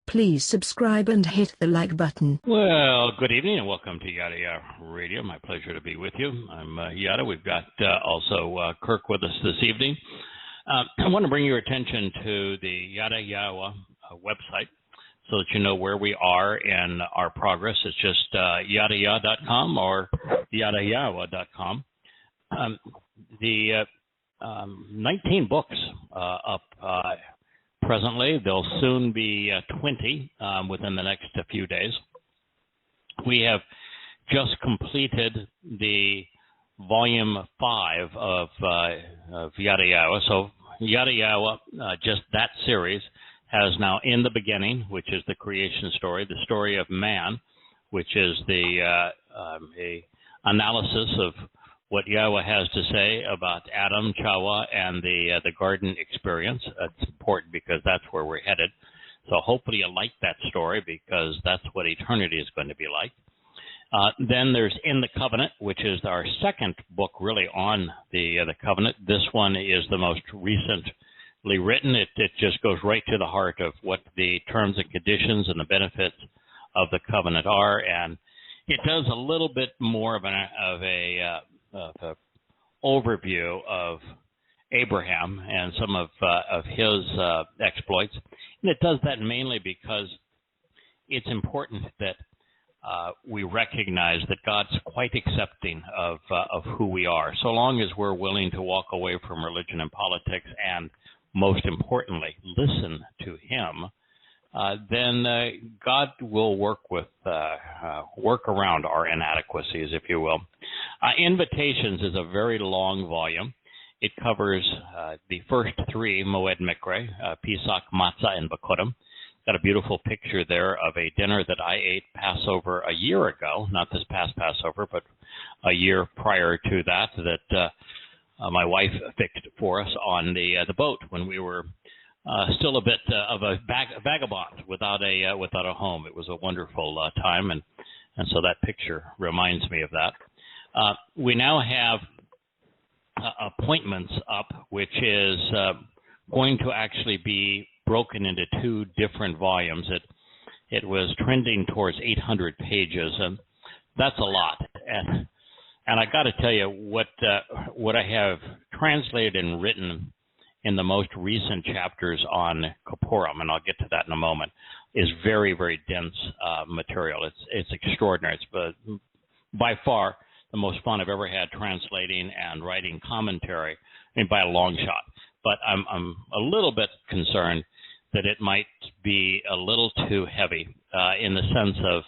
Please subscribe and hit the like button. Well, good evening and welcome to Yada Yahweh Radio. My pleasure to be with you. I'm Yada. We've got also Kirk with us this evening. I want to bring your attention to the Yada Yahweh website so that you know where we are in our progress. It's just yadayah.com or yadayahweh.com. The 19 books up presently. There'll soon be 20 within the next few days. We have just completed the volume 5 of Yada Yahweh. So Yada Yahweh, just that series, has now In the Beginning, which is the creation story, the story of man, which is the a analysis of what Yahweh has to say about Adam, Towrah, and the garden experience. It's important because that's where we're headed. So hopefully you like that story because that's what eternity is going to be like. Then there's In the Covenant, which is our second book really on the covenant. This one is the most recently written. It just goes right to the heart of what the terms and conditions and the benefits of the covenant are, and it does a little bit more of an overview of Abraham and some of his exploits. And it does that mainly because it's important that we recognize that God's quite accepting of who we are, so long as we're willing to walk away from religion and politics and, most importantly, listen to Him. Then God will work around our inadequacies, if you will. Invitations is a very long volume. It covers the first 3, Moed Mikre, Pesach, Matzah, and Bakudim. Got a beautiful picture there of a dinner that I ate Passover a year ago, not this past Passover, but a year prior to that my wife fixed for us on the boat when we were still a bit of a vagabond without a home. It was a wonderful time, and so that picture reminds me of that. We now have appointments up, which is going to actually be broken into 2 different volumes. It was trending towards 800 pages, and that's a lot. And I got to tell you, what I have translated and written in the most recent chapters on Kippurim, and I'll get to that in a moment, is very, very dense material. It's extraordinary. It's by far the most fun I've ever had translating and writing commentary, I mean, by a long shot. But I'm a little bit concerned that it might be a little too heavy in the sense of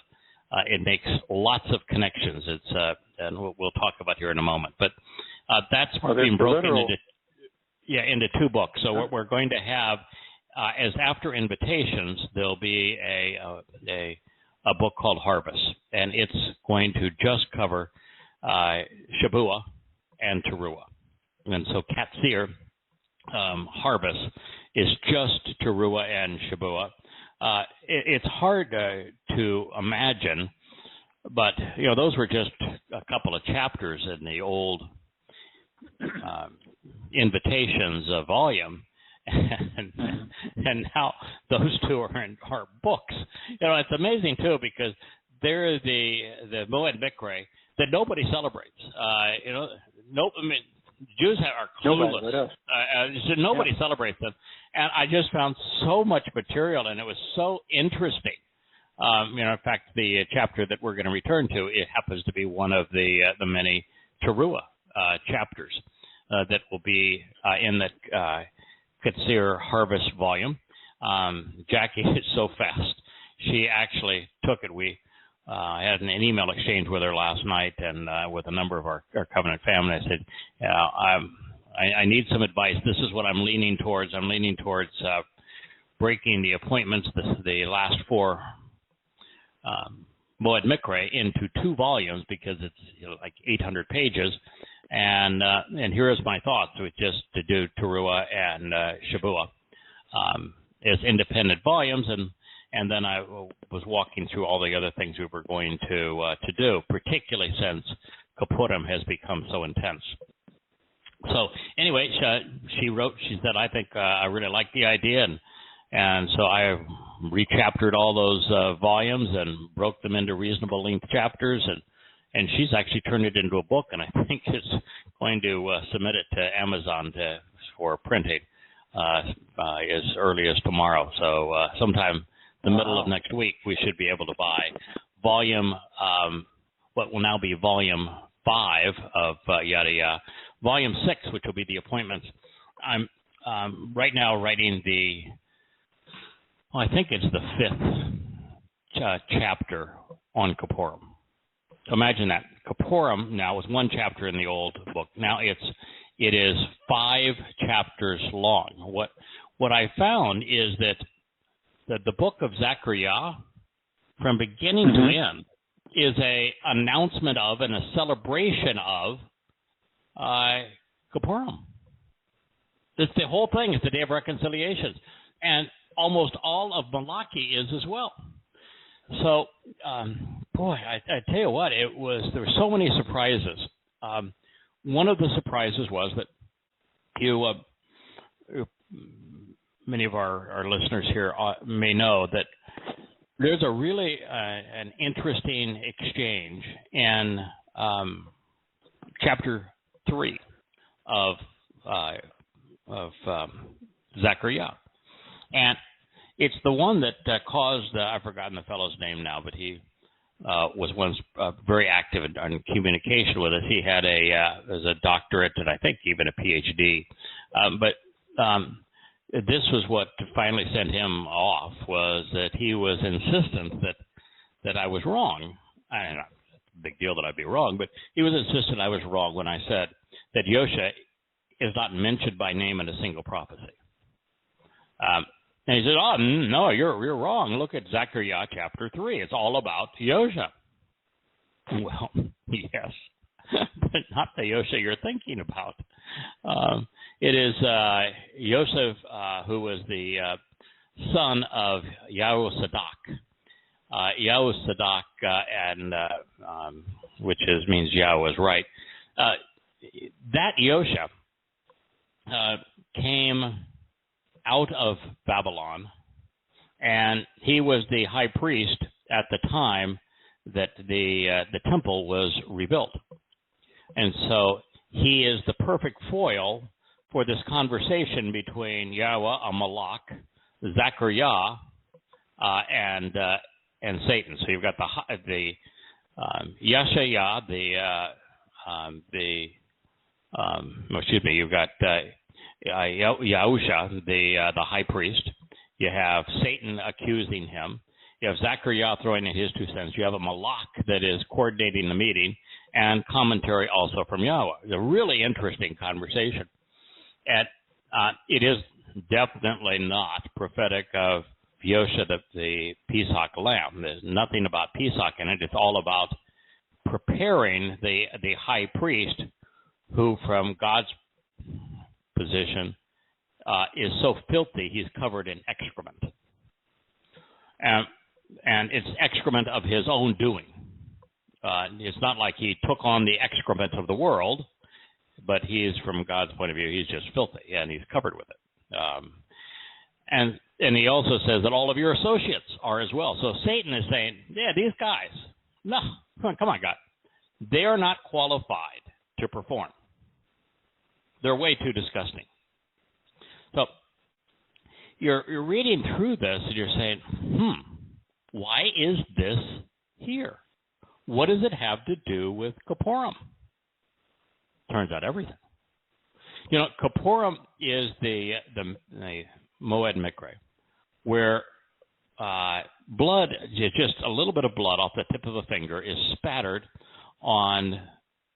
it makes lots of connections. It's and we'll talk about here in a moment. But that's being broken into 2 books. So what we're going to have as after invitations, there'll be a book called Harvest, and it's going to just cover Shabbat and Towrah. And so Katsir, Harvest, is just Towrah and Shabbat. It's hard to imagine, but those were just a couple of chapters in the old invitations volume, and now those 2 are in our books. It's amazing too because they're the Moed Mikre that nobody celebrates. Jews are clueless. Nobody celebrates them, and I just found so much material, and it was so interesting. In fact, the chapter that we're going to return to, it happens to be one of the many Towrah chapters that will be in the Katsir Harvest volume. Jackie is so fast. She actually took it. I had an email exchange with her last night and with a number of our covenant family. I said, I need some advice. This is what I'm leaning towards. I'm leaning towards breaking the appointments, the last 4 Moed Mikre, into 2 volumes because it's like 800 pages. And here is my thoughts, which is to do Towrah and Shabbat as independent volumes, and then I was walking through all the other things we were going to do, particularly since Kippurim has become so intense. So anyway, she wrote. She said, "I think I really like the idea," and so I rechaptered all those volumes and broke them into reasonable length chapters, and she's actually turned it into a book, and I think is going to submit it to Amazon for printing as early as tomorrow. So sometime the middle of next week, we should be able to buy volume, what will now be volume 5 of Yada Yah, volume 6, which will be the appointments. I'm right now writing I think it's the 5th chapter on Kippurim. So imagine that. Kippurim now was 1 chapter in the old book. Now it is 5 chapters long. What I found is that the book of Zechariah, from beginning to end, is a announcement of and a celebration of Kippurim. It's the whole thing. It's the Day of Reconciliation. And almost all of Malachi is as well. So, boy, I tell you what, there were so many surprises. One of the surprises was that many of our listeners here may know that there's a really an interesting exchange in chapter 3 of Zechariah. And it's the one that caused, I've forgotten the fellow's name now, but he was once very active in communication with us. He had as a doctorate and I think even a PhD. But this was what finally sent him off, was that he was insistent that I was wrong. I don't know, it's a big deal that I'd be wrong, but he was insistent I was wrong when I said that Yosha is not mentioned by name in a single prophecy. And he said, "Oh no, you're wrong. Look at Zechariah chapter 3. It's all about Yosha." Well, yes, but not the Yosha you're thinking about. It is Yosef, who was the son of Yahowah. Yahowah, and which means Yahweh is right. That Yosha came out of Babylon, and he was the high priest at the time that the temple was rebuilt. And so he is the perfect foil for this conversation between Yahweh, a Malach, Zechariah, and Satan. So you've got the Yashayah, you've got Yahusha, the high priest. You have Satan accusing him. You have Zechariah throwing in his 2 cents. You have a Malach that is coordinating the meeting, and commentary also from Yahweh. It's a really interesting conversation. And it is definitely not prophetic of Yosha, the Pesach lamb. There's nothing about Pesach in it. It's all about preparing the high priest, who from God's position is so filthy he's covered in excrement. And it's excrement of his own doing. It's not like he took on the excrement of the world, but he is, from God's point of view, he's just filthy, and he's covered with it. And he also says that all of your associates are as well. So Satan is saying, yeah, these guys, no, come on, God. They are not qualified to perform. They're way too disgusting. So you're reading through this, and you're saying, why is this here? What does it have to do with Kippurim? Turns out everything. You know, Kippurim is the Moed Mikre, where blood, just a little bit of blood off the tip of a finger, is spattered on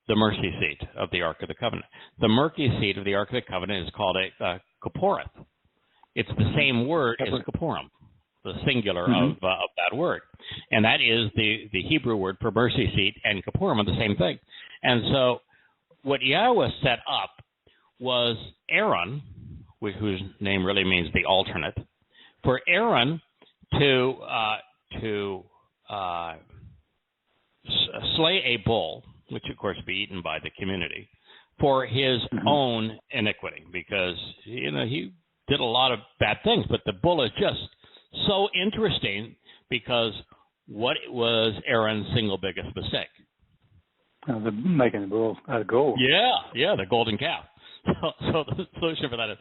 the mercy seat of the Ark of the Covenant. The mercy seat of the Ark of the Covenant is called a Kipporeth. It's the same word as Kippurim, the singular of that word. And that is the Hebrew word for mercy seat and Kippurim are the same thing. And so what Yahweh set up was Aaron, whose name really means the alternate, for Aaron to slay a bull, which of course would be eaten by the community, for his own iniquity, because he did a lot of bad things, but the bull is just so interesting because what was Aaron's single biggest mistake? Making the bull out of gold. Yeah, the golden calf. So the solution for that is,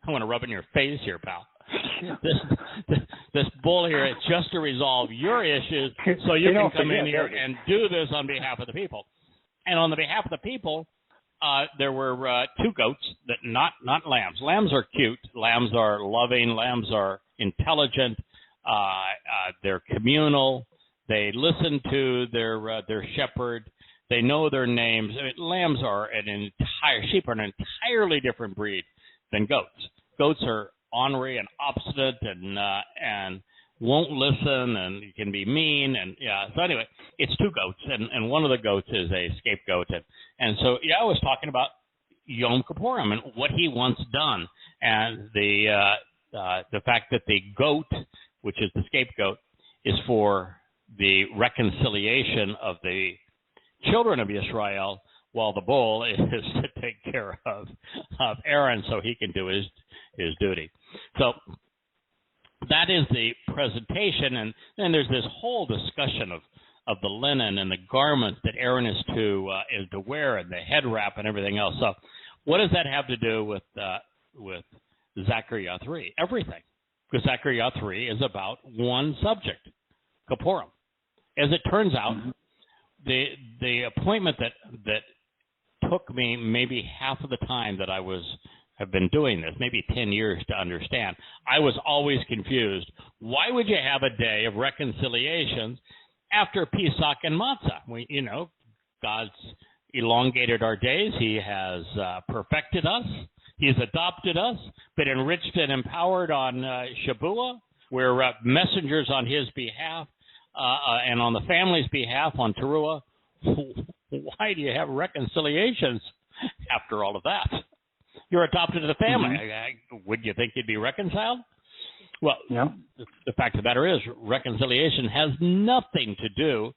I want to rub it in your face here, pal. Yeah. This bull here is just to resolve your issues so you can come in here and do this on behalf of the people. And on the behalf of the people, there were two goats, that not lambs. Lambs are cute. Lambs are loving. Lambs are intelligent. They're communal. They listen to their shepherd. They know their names. I mean, sheep are an entirely different breed than goats. Goats are ornery and obstinate and won't listen and can be mean. And so anyway, it's two goats, and one of the goats is a scapegoat. And so Yahweh was talking about Yom Kippur and what he wants done, and the fact that the goat, which is the scapegoat, is for the reconciliation of the children of Israel, while the bull is to take care of Aaron so he can do his duty. So that is the presentation, and then there's this whole discussion of the linen and the garments that Aaron is to wear, and the head wrap and everything else. So what does that have to do with Zechariah 3? Everything, because Zechariah 3 is about one subject, Kippurim. As it turns out, the appointment that took me maybe half of the time that have been doing this, maybe 10 years to understand. I was always confused. Why would you have a day of reconciliations after Pesach and Matzah? God's elongated our days. He has perfected us. He's adopted us, been enriched and empowered on Shabuah. We're messengers on his behalf and on the family's behalf on Towrah. Why do you have reconciliations after all of that? You're adopted to the family. Would you think you'd be reconciled? Well, the fact of the matter is, reconciliation has nothing to do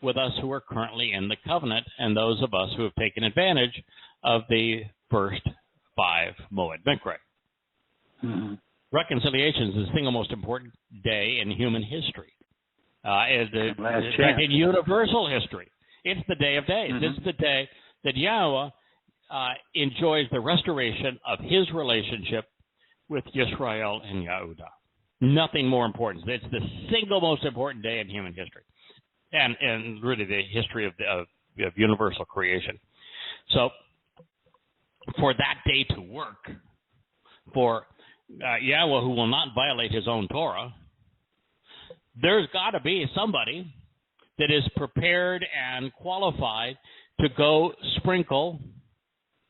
with us who are currently in the covenant and those of us who have taken advantage of the first 5 Moed Mikra. Reconciliation is the single most important day in human history. In universal history. It's the day of days. It's the day that Yahweh enjoys the restoration of his relationship with Yisrael and Yehudah. Nothing more important. It's the single most important day in human history, and really the history of universal creation. So, for that day to work, for Yahweh, who will not violate his own Torah, there's got to be somebody that is prepared and qualified to go sprinkle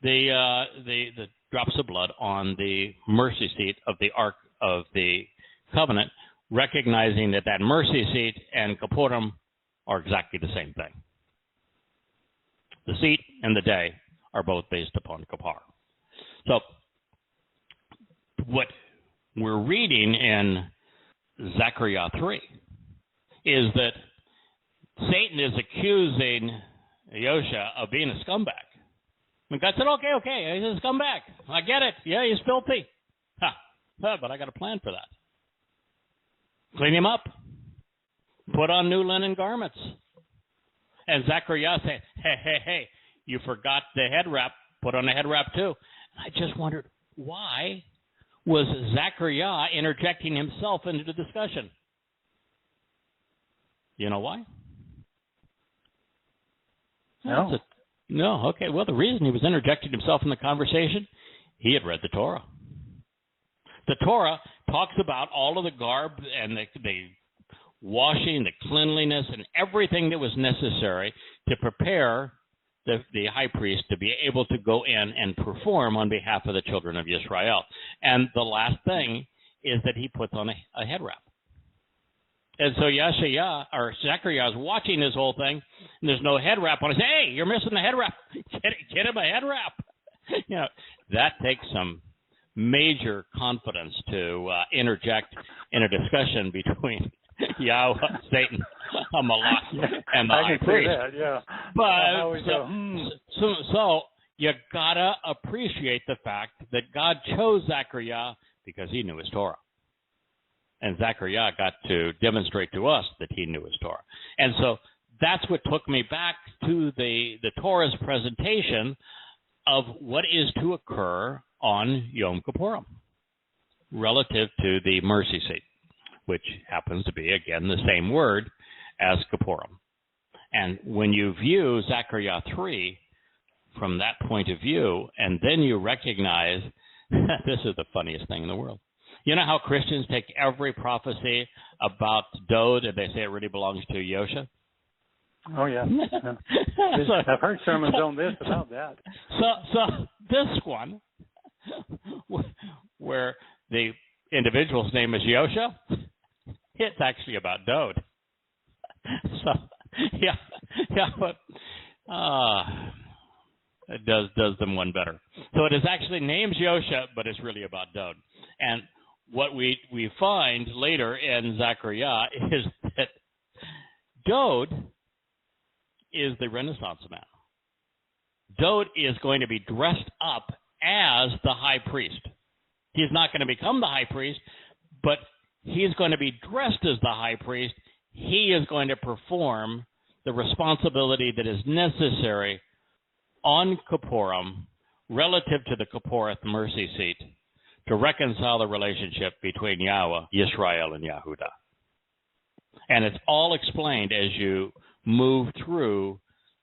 the drops of blood on the mercy seat of the Ark of the Covenant, recognizing that mercy seat and Kippurim are exactly the same thing. The seat and the day are both based upon Kippur. So what we're reading in Zechariah 3 is that Satan is accusing Yosha of being a scumbag. And God said, okay, he's a scumbag. I get it. Yeah, he's filthy. But I got a plan for that. Clean him up. Put on new linen garments. And Zechariah said, hey, you forgot the head wrap. Put on the head wrap too. I just wondered, why was Zechariah interjecting himself into the discussion? You know why? No. No, okay. Well, the reason he was interjecting himself in the conversation, he had read the Torah. The Torah talks about all of the garb and the washing, the cleanliness, and everything that was necessary to prepare the high priest to be able to go in and perform on behalf of the children of Israel. And the last thing is that he puts on a head wrap. And so Zechariah is watching this whole thing, and there's no head wrap on it. Hey, you're missing the head wrap. Get him a head wrap. That takes some major confidence to interject in a discussion between Yahweh, Satan, Malach, and the high priest. That, yeah. But so you gotta appreciate the fact that God chose Zechariah because he knew his Torah. And Zechariah got to demonstrate to us that he knew his Torah. And so that's what took me back to the Torah's presentation of what is to occur on Yom Kippur relative to the mercy seat, which happens to be, again, the same word as Kippurim. And when you view Zechariah 3 from that point of view, and then you recognize this is the funniest thing in the world. You know how Christians take every prophecy about Dode and they say it really belongs to Yosha? Oh, yeah. I've heard sermons on this about that. So this one, where the individual's name is Yosha, it's actually about Dode. So, but it does them one better. So it is actually named Yosha, but it's really about Dode. And what we find later in Zechariah is that Dode is the Renaissance man. Dode is going to be dressed up as the high priest. He's not going to become the high priest, but he's going to be dressed as the high priest. He is going to perform the responsibility that is necessary on Kippurim relative to the Kipporeth mercy seat to reconcile the relationship between Yahweh, Yisrael, and Yehudah. And it's all explained as you move through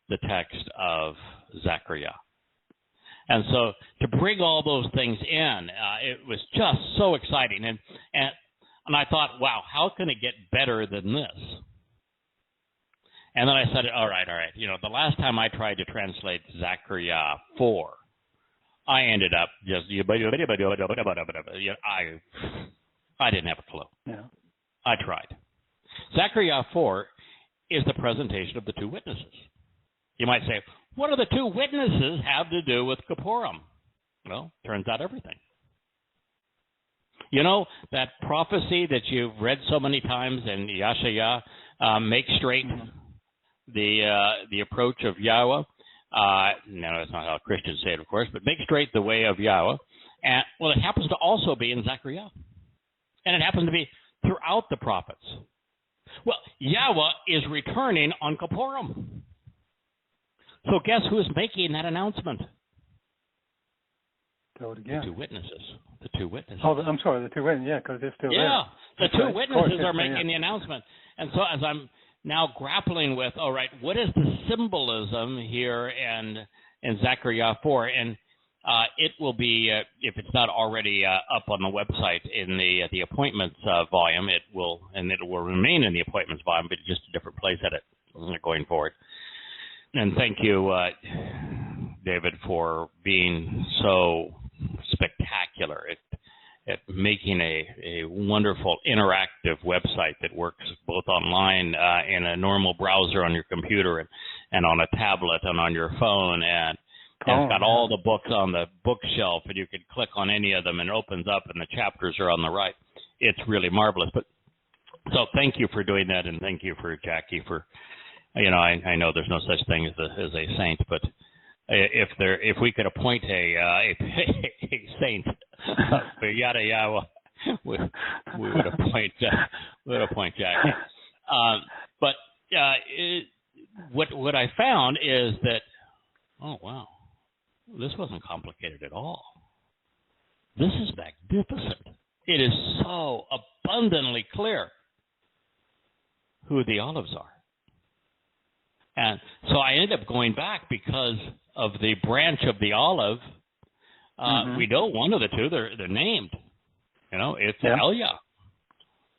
the text of Zechariah. And so to bring all those things in, it was just so exciting. And I thought, wow, how can it get better than this? And then I said, all right. You know, the last time I tried to translate Zechariah 4, I ended up just, I didn't have a clue. Yeah. I tried. Zechariah 4 is the presentation of the two witnesses. You might say, what do the two witnesses have to do with Kippurim? Well, turns out everything. You know, that prophecy that you've read so many times in Yahshua, make straight the approach of Yahweh. No, that's not how Christians say it, of course, but make straight the way of Yahweh. And, well, it happens to also be in Zechariah. And it happens to be throughout the prophets. Well, Yahweh is returning on Kippurim. So guess who's making that announcement? Do it again. The two witnesses. The two witnesses. Oh, I'm sorry, the two witnesses, yeah, because they're still there. Yeah, the two right. witnesses are making the announcement. And so as I'm now grappling with, all right, what is the symbolism here in Zechariah 4? And it will be, if it's not already up on the website in the appointments volume, it will remain in the appointments volume, but just a different place at it going forward. And thank you, David, for being so spectacular at making a wonderful interactive website that works both online in a normal browser on your computer and on a tablet and on your phone. And it's got all the books on the bookshelf, and you can click on any of them and it opens up and the chapters are on the right. It's really marvelous. But so thank you for doing that, and thank you for Jackie for, you know, I know there's no such thing as a saint, but if we could appoint a saint for Yada Yahweh, we would appoint Jackie. But what I found is that, oh wow, this wasn't complicated at all. This is magnificent. It is so abundantly clear who the olives are. And so I ended up going back because of the branch of the olive. We know one of the two. They're named. You know, it's Elia.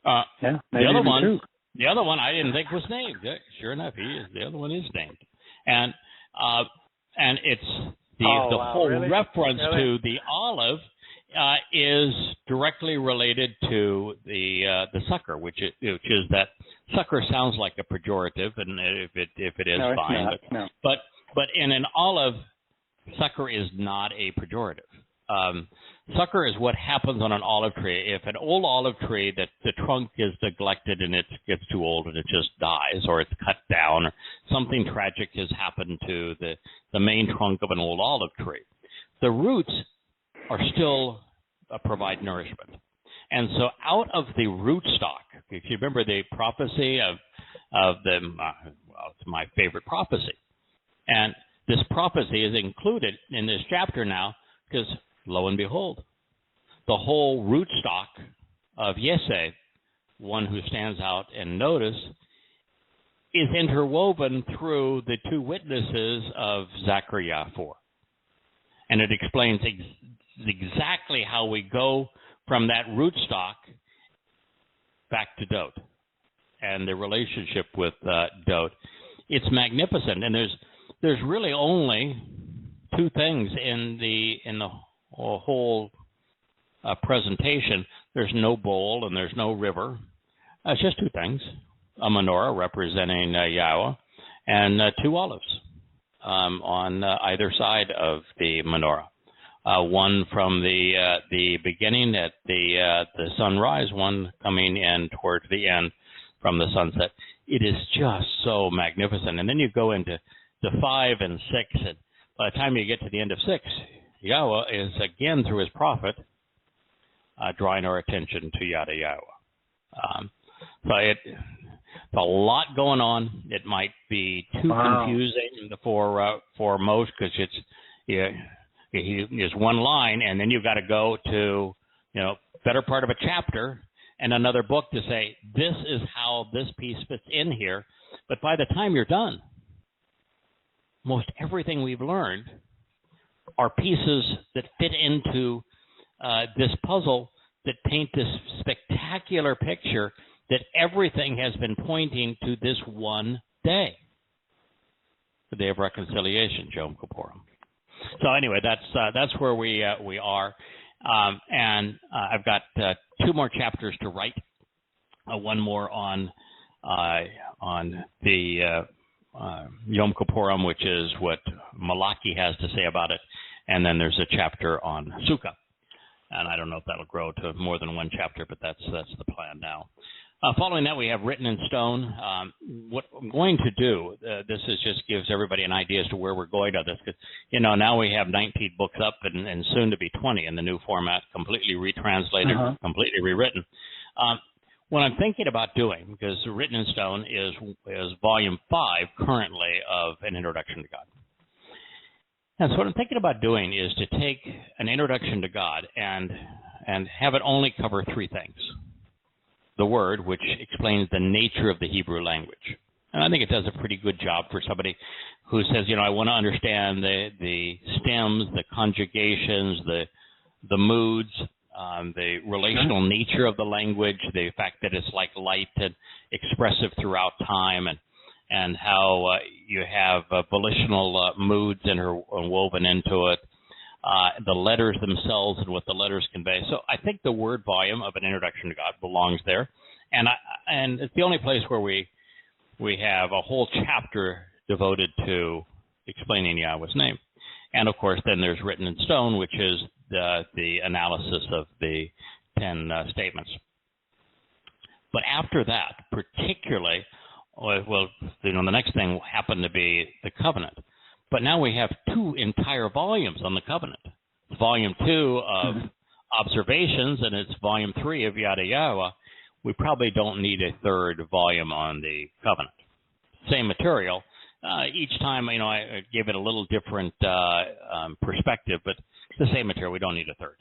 The other one I didn't think was named. Yeah, sure enough, he is. The other one is named. And it's the whole reference to the olive is directly related to the sucker, which is that sucker sounds like a pejorative, and if it is, no, fine. But in an olive, sucker is not a pejorative. Sucker is what happens on an olive tree. If an old olive tree that the trunk is neglected and it gets too old and it just dies, or it's cut down, or something tragic has happened to the main trunk of an old olive tree, the roots are still provide nourishment. And so out of the rootstock, if you remember the prophecy of the, well, it's my favorite prophecy. And this prophecy is included in this chapter now because, lo and behold, the whole rootstock of Yeseh, one who stands out in notice, is interwoven through the two witnesses of Zechariah 4. And it explains exactly how we go from that rootstock back to Dot and the relationship with Dot. It's magnificent, and there's really only two things in the whole presentation. There's no bowl and there's no river. It's just two things: a menorah representing Yahweh, and two olives on either side of the menorah. One from the beginning at the sunrise, one coming in towards the end from the sunset. It is just so magnificent. And then you go into 5 and 6, and by the time you get to the end of 6, Yahweh is again through his prophet drawing our attention to Yada Yahweh. So it's a lot going on. It might be too confusing for most because it's one line, and then you've got to go to better part of a chapter and another book to say this is how this piece fits in here. But by the time you're done, most everything we've learned are pieces that fit into this puzzle that paint this spectacular picture that everything has been pointing to this one day, the Day of Reconciliation, Yom Kippur. So anyway, that's where we are, and I've got 2 more chapters to write. One more on the Yom Kippurim, which is what Malachi has to say about it, and then there's a chapter on Sukkah. And I don't know if that'll grow to more than one chapter, but that's the plan now. Following that, we have written in stone. What I'm going to do, this is just gives everybody an idea as to where we're going on this. Because, now we have 19 books up and soon to be 20 in the new format, completely retranslated, completely rewritten. What I'm thinking about doing, because written in stone is volume 5 currently of An Introduction to God. And so what I'm thinking about doing is to take An Introduction to God and have it only cover 3 things. The Word, which explains the nature of the Hebrew language. And I think it does a pretty good job for somebody who says, I want to understand the stems, the conjugations, the moods, the relational nature of the language, the fact that it's like light and expressive throughout time, and how you have volitional moods woven into it, the letters themselves and what the letters convey. So I think the word volume of An Introduction to God belongs there, and it's the only place where we have a whole chapter devoted to explaining Yahweh's name. And of course, then there's written in stone, which is the analysis of the 10 statements. But after that, particularly, the next thing will happen to be the covenant. But now we have 2 entire volumes on the covenant. It's volume 2 of observations, and it's volume 3 of Yada Yahweh. We probably don't need a 3rd volume on the covenant. Same material. Each time, I gave it a little different perspective, but it's the same material. We don't need a 3rd.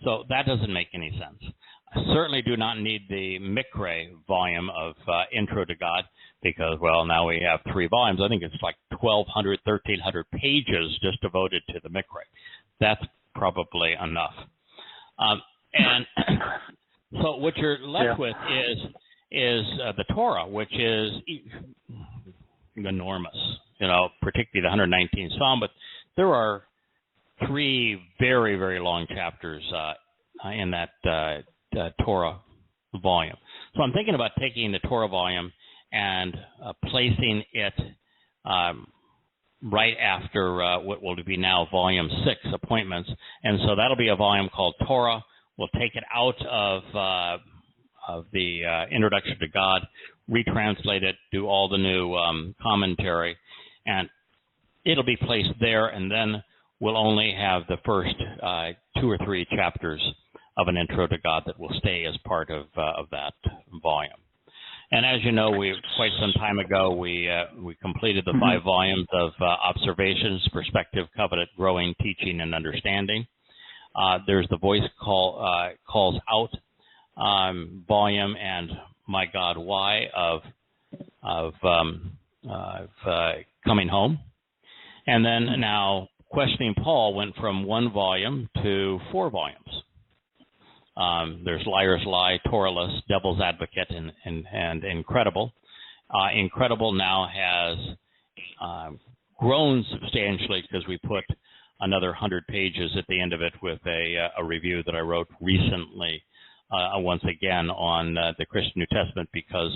So that doesn't make any sense. I certainly do not need the Mikre volume of Intro to God because, now we have 3 volumes. I think it's like 1,200, 1,300 pages just devoted to the Mikre. That's probably enough. And so what you're left with is the Torah, which is enormous, particularly the 119th Psalm. But there are 3 very, very long chapters in that Torah volume. So I'm thinking about taking the Torah volume and placing it right after what will be now volume 6, Appointments. And so that'll be a volume called Torah. We'll take it out of the Introduction to God, retranslate it, do all the new commentary, and it'll be placed there, and then we'll only have the first 2 or 3 chapters of an Intro to God that will stay as part of that volume. And as you know, quite some time ago, we completed the 5 volumes of Observations, Perspective, Covenant, Growing, Teaching, and Understanding. There's the Voice Calls Out volume and My God, Why of Coming Home. And then now Questioning Paul went from 1 volume to 4 volumes. There's Liar's Lie, Torahless, Devil's Advocate, and Incredible. Incredible now has grown substantially because we put another 100 pages at the end of it with a review that I wrote recently, once again, on the Christian New Testament, because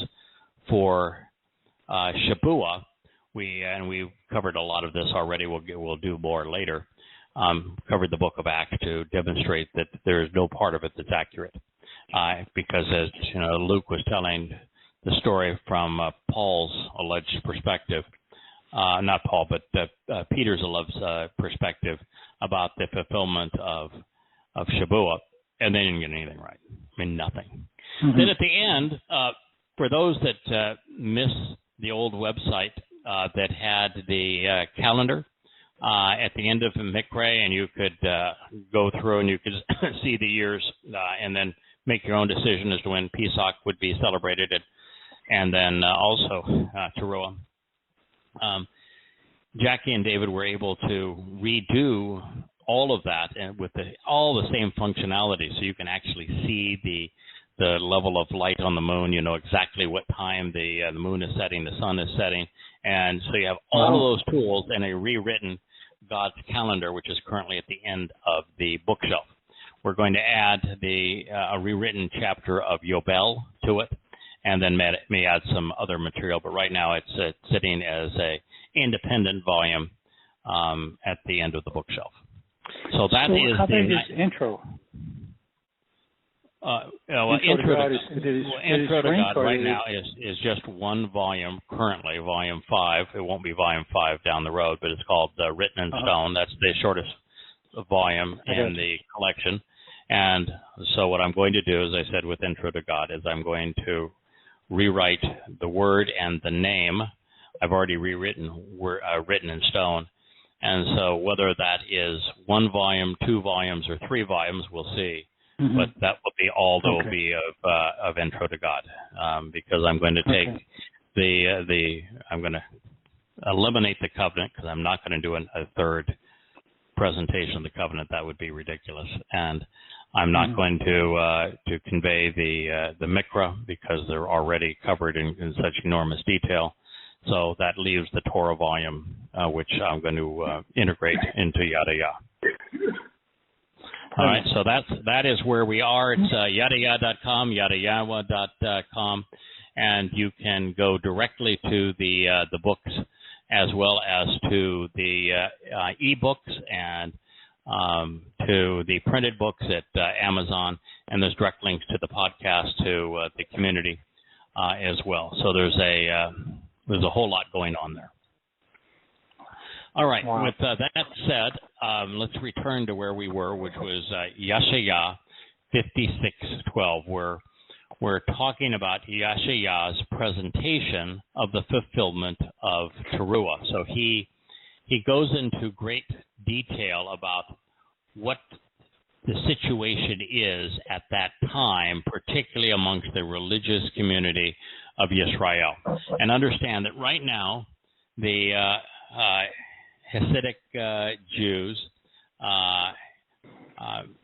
for Shabbat, we've covered a lot of this already. We'll do more later. Covered the book of Acts to demonstrate that there is no part of it that's accurate, because as Luke was telling the story from Paul's alleged perspective, not Paul, but Peter's alleged perspective about the fulfillment of Shabbat, and they didn't get anything right. I mean, nothing. Then at the end, for those that miss the old website that had the calendar, at the end of Mikra, and you could go through and you could see the years and then make your own decision as to when Pesach would be celebrated, and then also Towrah. Jackie and David were able to redo all of that and with all the same functionality, so you can actually see the level of light on the moon. You know exactly what time the moon is setting, the sun is setting, and so you have all of those tools and a rewritten God's calendar, which is currently at the end of the bookshelf. We're going to add a rewritten chapter of Yobel to it, and then may add some other material. But right now, it's sitting as a independent volume at the end of the bookshelf. So that is how big is intro? Intro to God right now is just 1 volume currently, volume 5. It won't be volume 5 down the road, but it's called Written in Stone. That's the shortest volume in the collection. And so what I'm going to do, as I said with Intro to God, is I'm going to rewrite the word and the name. I've already rewritten Written in Stone. And so whether that is 1 volume, 2 volumes, or 3 volumes, we'll see. But that will be all there will be of Intro to God, because I'm going to take I'm going to eliminate the covenant, because I'm not going to do a third presentation of the covenant. That would be ridiculous. And I'm not going to convey the Mikra, because they're already covered in such enormous detail. So that leaves the Torah volume, which I'm going to integrate into Yada Yah. All right, so that is where we are. It's yadayah.com, yadayahweh.com, and you can go directly to the books as well as to the e-books and to the printed books at Amazon, and there's direct links to the podcast to the community as well. So there's a whole lot going on there. All right. Wow. With that said, let's return to where we were, which was Yeshayah 56:12. We're talking about Yeshayah's presentation of the fulfillment of Towrah. So he goes into great detail about what the situation is at that time, particularly amongst the religious community of Israel. And understand that right now, the Hasidic Jews,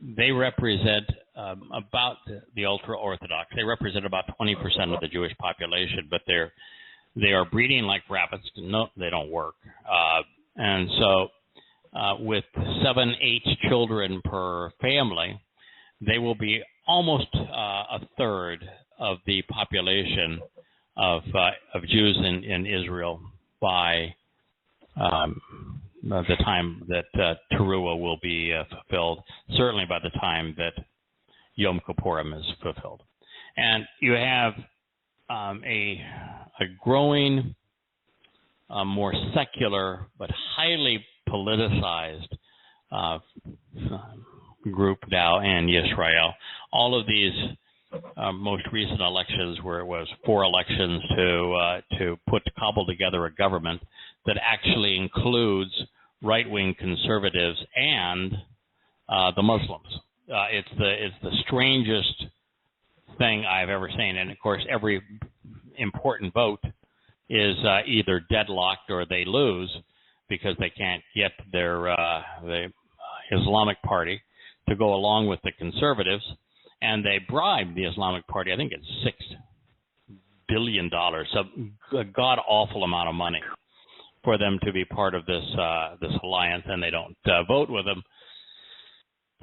they represent about the ultra-Orthodox. They represent about 20% of the Jewish population, but they are breeding like rabbits. No, they don't work. And so with 7-8 children per family, they will be almost a third of the population of Jews in Israel by the time that Towrah will be fulfilled, certainly by the time that Yom Kippur is fulfilled. And you have a growing, more secular, but highly politicized group now in Israel. All of these most recent elections, where it was 4 elections to cobble together a government that actually includes right-wing conservatives and the Muslims. It's the strangest thing I've ever seen, and of course, every important vote is either deadlocked or they lose because they can't get the Islamic Party to go along with the conservatives, and they bribe the Islamic Party. I think it's $6 billion, so a god-awful amount of money for them to be part of this alliance, and they don't vote with them.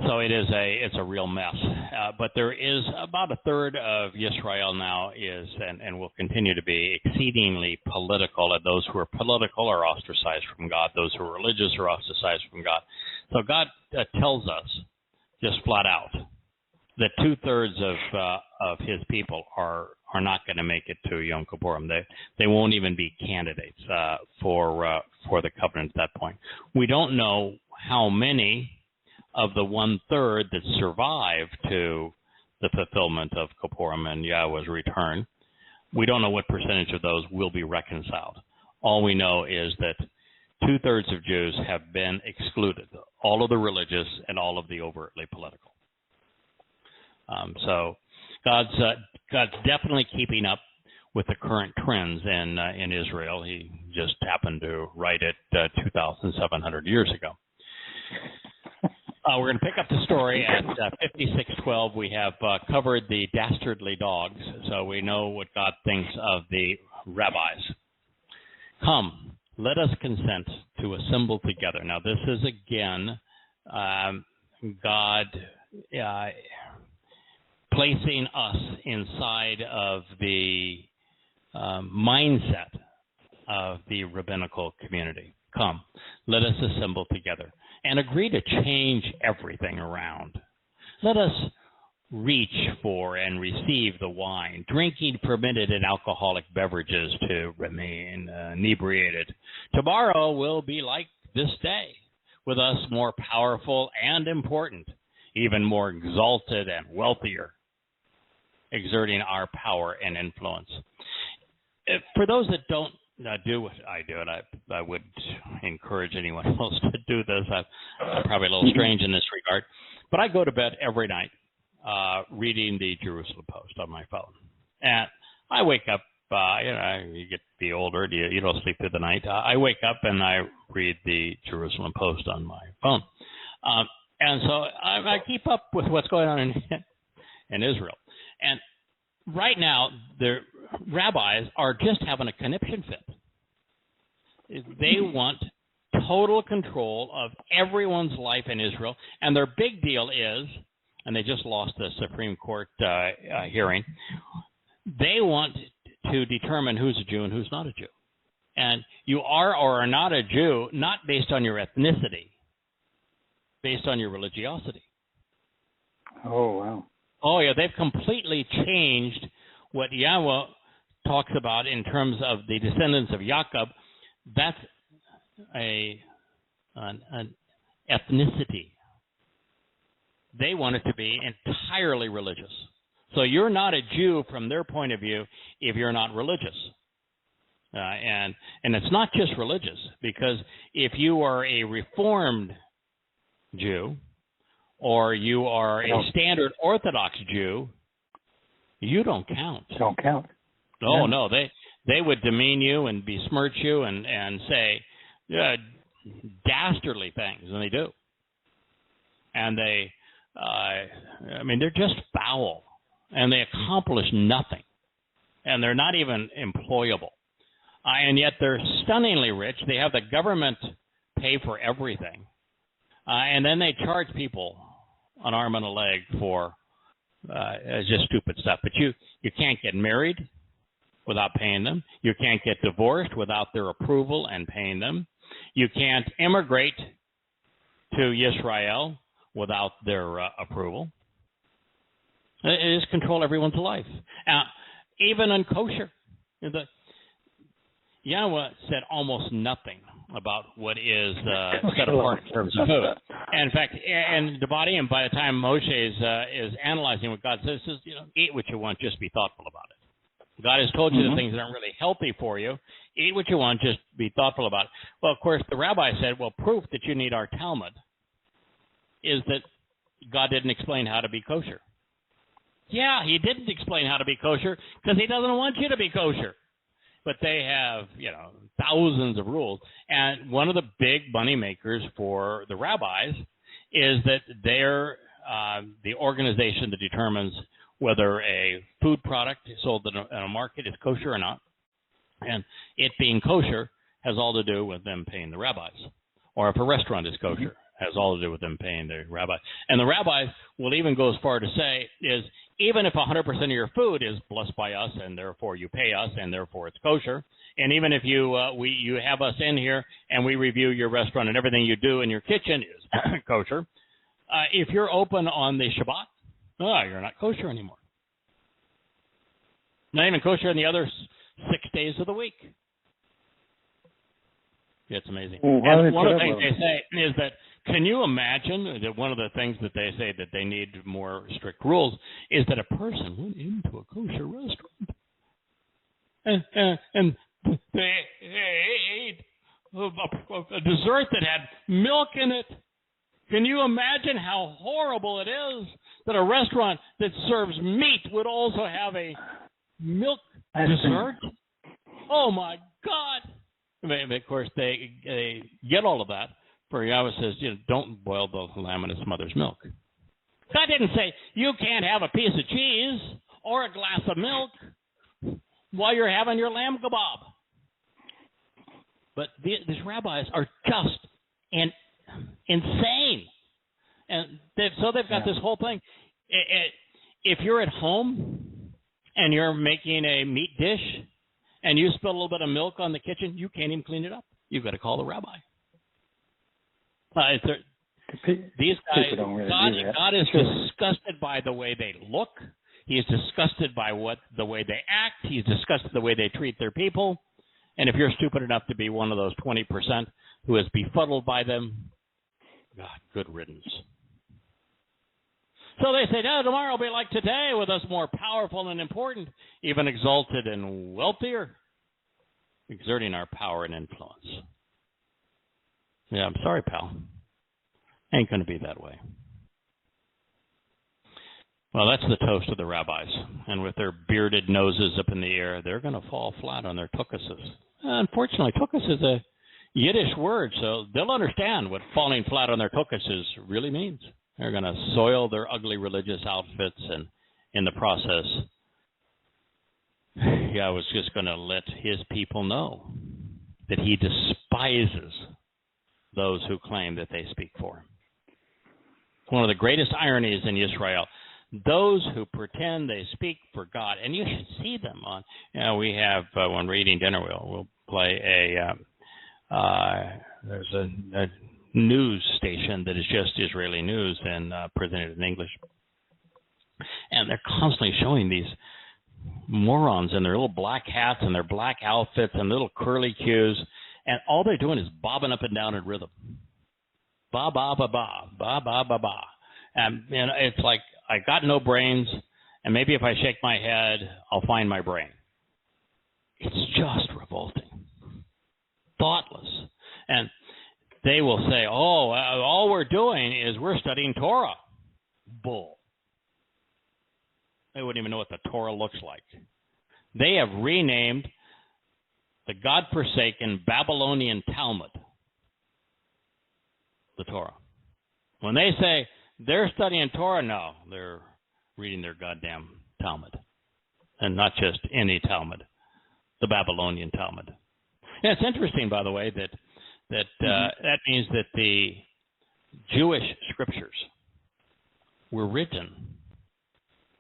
So it's a real mess. But there is about a third of Israel now and will continue to be exceedingly political, and those who are political are ostracized from God. Those who are religious are ostracized from God. So God tells us just flat out that 2/3 of His people are not going to make it to Yom Kippur. They won't even be candidates for the covenant at that point. We don't know how many of the 1/3 that survive to the fulfillment of Kippurim and Yahweh's return. We don't know what percentage of those will be reconciled. All we know is that 2/3 of Jews have been excluded, all of the religious and all of the overtly political. So God's definitely keeping up with the current trends in Israel. He just happened to write it 2,700 years ago. We're going to pick up the story at 56:12. We have covered the dastardly dogs, so we know what God thinks of the rabbis. Come, let us consent to assemble together. Now, this is again God placing us inside of the mindset of the rabbinical community. Come, let us assemble together and agree to change everything around. Let us reach for and receive the wine, drinking permitted in alcoholic beverages to remain inebriated. Tomorrow will be like this day, with us more powerful and important, even more exalted and wealthier, exerting our power and influence. For those that don't do what I do, and I would encourage anyone else to do this. I'm probably a little strange in this regard, but I go to bed every night reading the Jerusalem Post on my phone. And I wake up, you get to be older, you don't sleep through the night. I wake up and I read the Jerusalem Post on my phone. And so I keep up with what's going on in Israel. And right now, the rabbis are just having a conniption fit. They want total control of everyone's life in Israel, and their big deal is, and they just lost the Supreme Court hearing, they want to determine who's a Jew and who's not a Jew. And you are or are not a Jew, not based on your ethnicity, based on your religiosity. Oh, wow. Oh, yeah, they've completely changed what Yahweh talks about in terms of the descendants of Jacob. That's an ethnicity. They want it to be entirely religious. So you're not a Jew from their point of view if you're not religious. And it's not just religious, because if you are a Reformed Jew or you are a standard Orthodox Jew, you don't count. Don't count. Oh, no, they would demean you and besmirch you and say dastardly things, and they do. And they're just foul, and they accomplish nothing, and they're not even employable. And yet they're stunningly rich. They have the government pay for everything, and then they charge people an arm and a leg for just stupid stuff. But you can't get married without paying them. You can't get divorced without their approval and paying them. You can't immigrate to Israel without their approval. It is control everyone's life. Even on kosher. Yahweh said almost nothing about what is set apart in terms of food. And in fact, and the body, and by the time Moshe is analyzing what God says, eat what you want, just be thoughtful about it. God has told you the things that aren't really healthy for you. Eat what you want, just be thoughtful about it. Well, of course, the rabbi said, well, proof that you need our Talmud is that God didn't explain how to be kosher. Yeah, he didn't explain how to be kosher because he doesn't want you to be kosher. But they have, thousands of rules. And one of the big money makers for the rabbis is that they're the organization that determines whether a food product sold in a market is kosher or not. And it being kosher has all to do with them paying the rabbis. Or if a restaurant is kosher, has all to do with them paying the rabbi. And the rabbis will even go as far to say is even if 100% of your food is blessed by us and therefore you pay us and therefore it's kosher, and even if you have us in here and we review your restaurant and everything you do in your kitchen is kosher, if you're open on the Shabbat, you're not kosher anymore. Not even kosher in the other 6 days of the week. It's amazing. And one of the things they say is that, can you imagine that one of the things that they say that they need more strict rules is that a person went into a kosher restaurant and they ate a dessert that had milk in it. Can you imagine how horrible it is that a restaurant that serves meat would also have a milk dessert? Oh, my God. Of course, they get all of that. For Yahweh says, don't boil the lamb in its mother's milk. God didn't say you can't have a piece of cheese or a glass of milk while you're having your lamb kebab. But these rabbis are just insane. And they've got this whole thing. If you're at home and you're making a meat dish and you spill a little bit of milk on the kitchen, you can't even clean it up. You've got to call the rabbi. These guys, God is disgusted by the way they look. He is disgusted by the way they act. He's disgusted the way they treat their people. And if you're stupid enough to be one of those 20% who is befuddled by them, God, good riddance. So they say, tomorrow will be like today, with us more powerful and important, even exalted and wealthier, exerting our power and influence. Yeah, I'm sorry, pal. Ain't going to be that way. Well, that's the toast of the rabbis. And with their bearded noses up in the air, they're going to fall flat on their tukuses. Unfortunately, tukus is a Yiddish word, so they'll understand what falling flat on their tukuses really means. They're going to soil their ugly religious outfits, and in the process, I was just going to let his people know that he despises those who claim that they speak for him. One of the greatest ironies in Israel, those who pretend they speak for God, and you should see them on, we have, when we're eating dinner, we'll play there's a news station that is just Israeli news and presented in English. And they're constantly showing these morons in their little black hats and their black outfits and little curly cues, and all they're doing is bobbing up and down in rhythm. Ba, ba, ba, ba, ba, ba, ba, ba. And it's like, I got no brains, and maybe if I shake my head, I'll find my brain. It's just revolting. Thoughtless. And they will say, all we're doing is we're studying Torah. Bull. They wouldn't even know what the Torah looks like. They have renamed the God-forsaken Babylonian Talmud the Torah. When they say they're studying Torah, no, they're reading their goddamn Talmud. And not just any Talmud, the Babylonian Talmud. And it's interesting, by the way, that means that the Jewish scriptures were written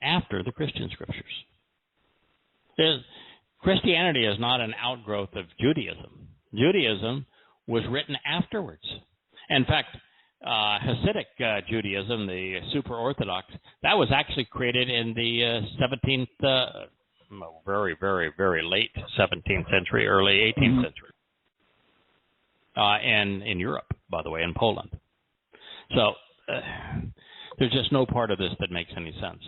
after the Christian scriptures. Christianity is not an outgrowth of Judaism. Judaism was written afterwards. In fact, Hasidic Judaism, the super Orthodox, that was actually created in the 17th, very, very, very late 17th century, early 18th century. and in Europe, by the way, in Poland. So there's just no part of this that makes any sense.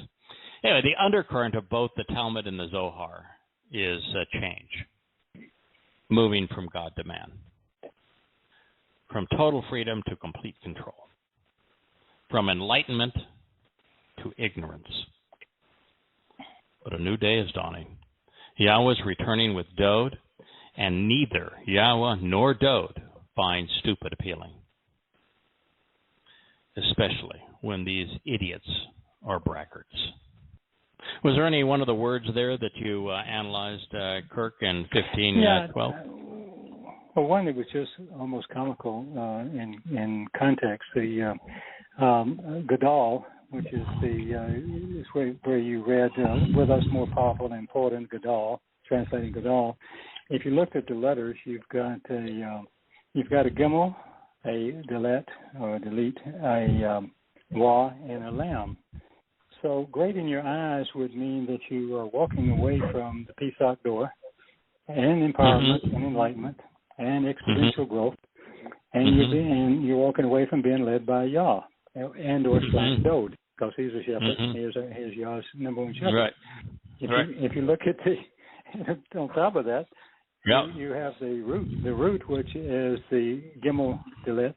Anyway, the undercurrent of both the Talmud and the Zohar is change, moving from God to man, from total freedom to complete control, from enlightenment to ignorance. But a new day is dawning. Yahweh is returning with Dode, and neither Yahweh nor Dode find stupid appealing, especially when these idiots are braggarts. Was there any one of the words there that you analyzed, Kirk, in 15:12? Well, one that was just almost comical in context. The Gadol, which is is where you read with us more powerful and important Gadol, translating Gadol. If you looked at the letters, you've got a gimel, a delet or delete, a wa, and a lam. So great in your eyes would mean that you are walking away from the Pesach door and empowerment and enlightenment and exponential growth, and you're walking away from being led by Yah and or / Dode, because he's a shepherd. He's Yah's number one shepherd. Right. If you look at on top of that, you have the root, which is the gimel delet,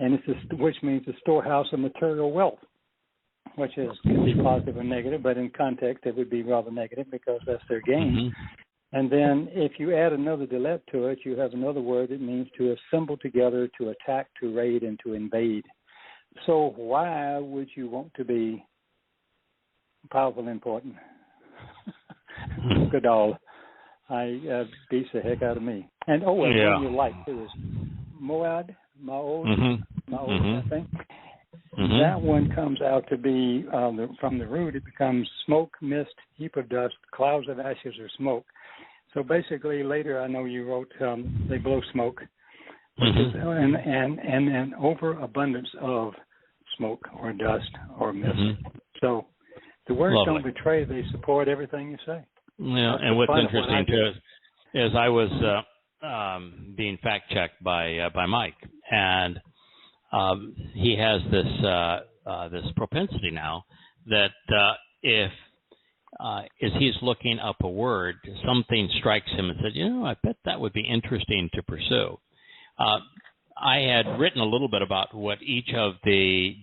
and which means the storehouse of material wealth, which can be positive or negative, but in context it would be rather negative because that's their gain. And then if you add another delet to it, you have another word that means to assemble together, to attack, to raid, and to invade. So why would you want to be powerful and important? Gadol. Beats the heck out of me. And one you like too is Moad, I think. That one comes out to be, from the root, it becomes smoke, mist, heap of dust, clouds of ashes or smoke. So basically, later I know you wrote they blow smoke, which is an overabundance of smoke or dust or mist. So the words don't betray; they support everything you say. Yeah, and what's interesting too is I was being fact checked by Mike, and he has this propensity now that if as he's looking up a word, something strikes him and says, I bet that would be interesting to pursue. I had written a little bit about what each of the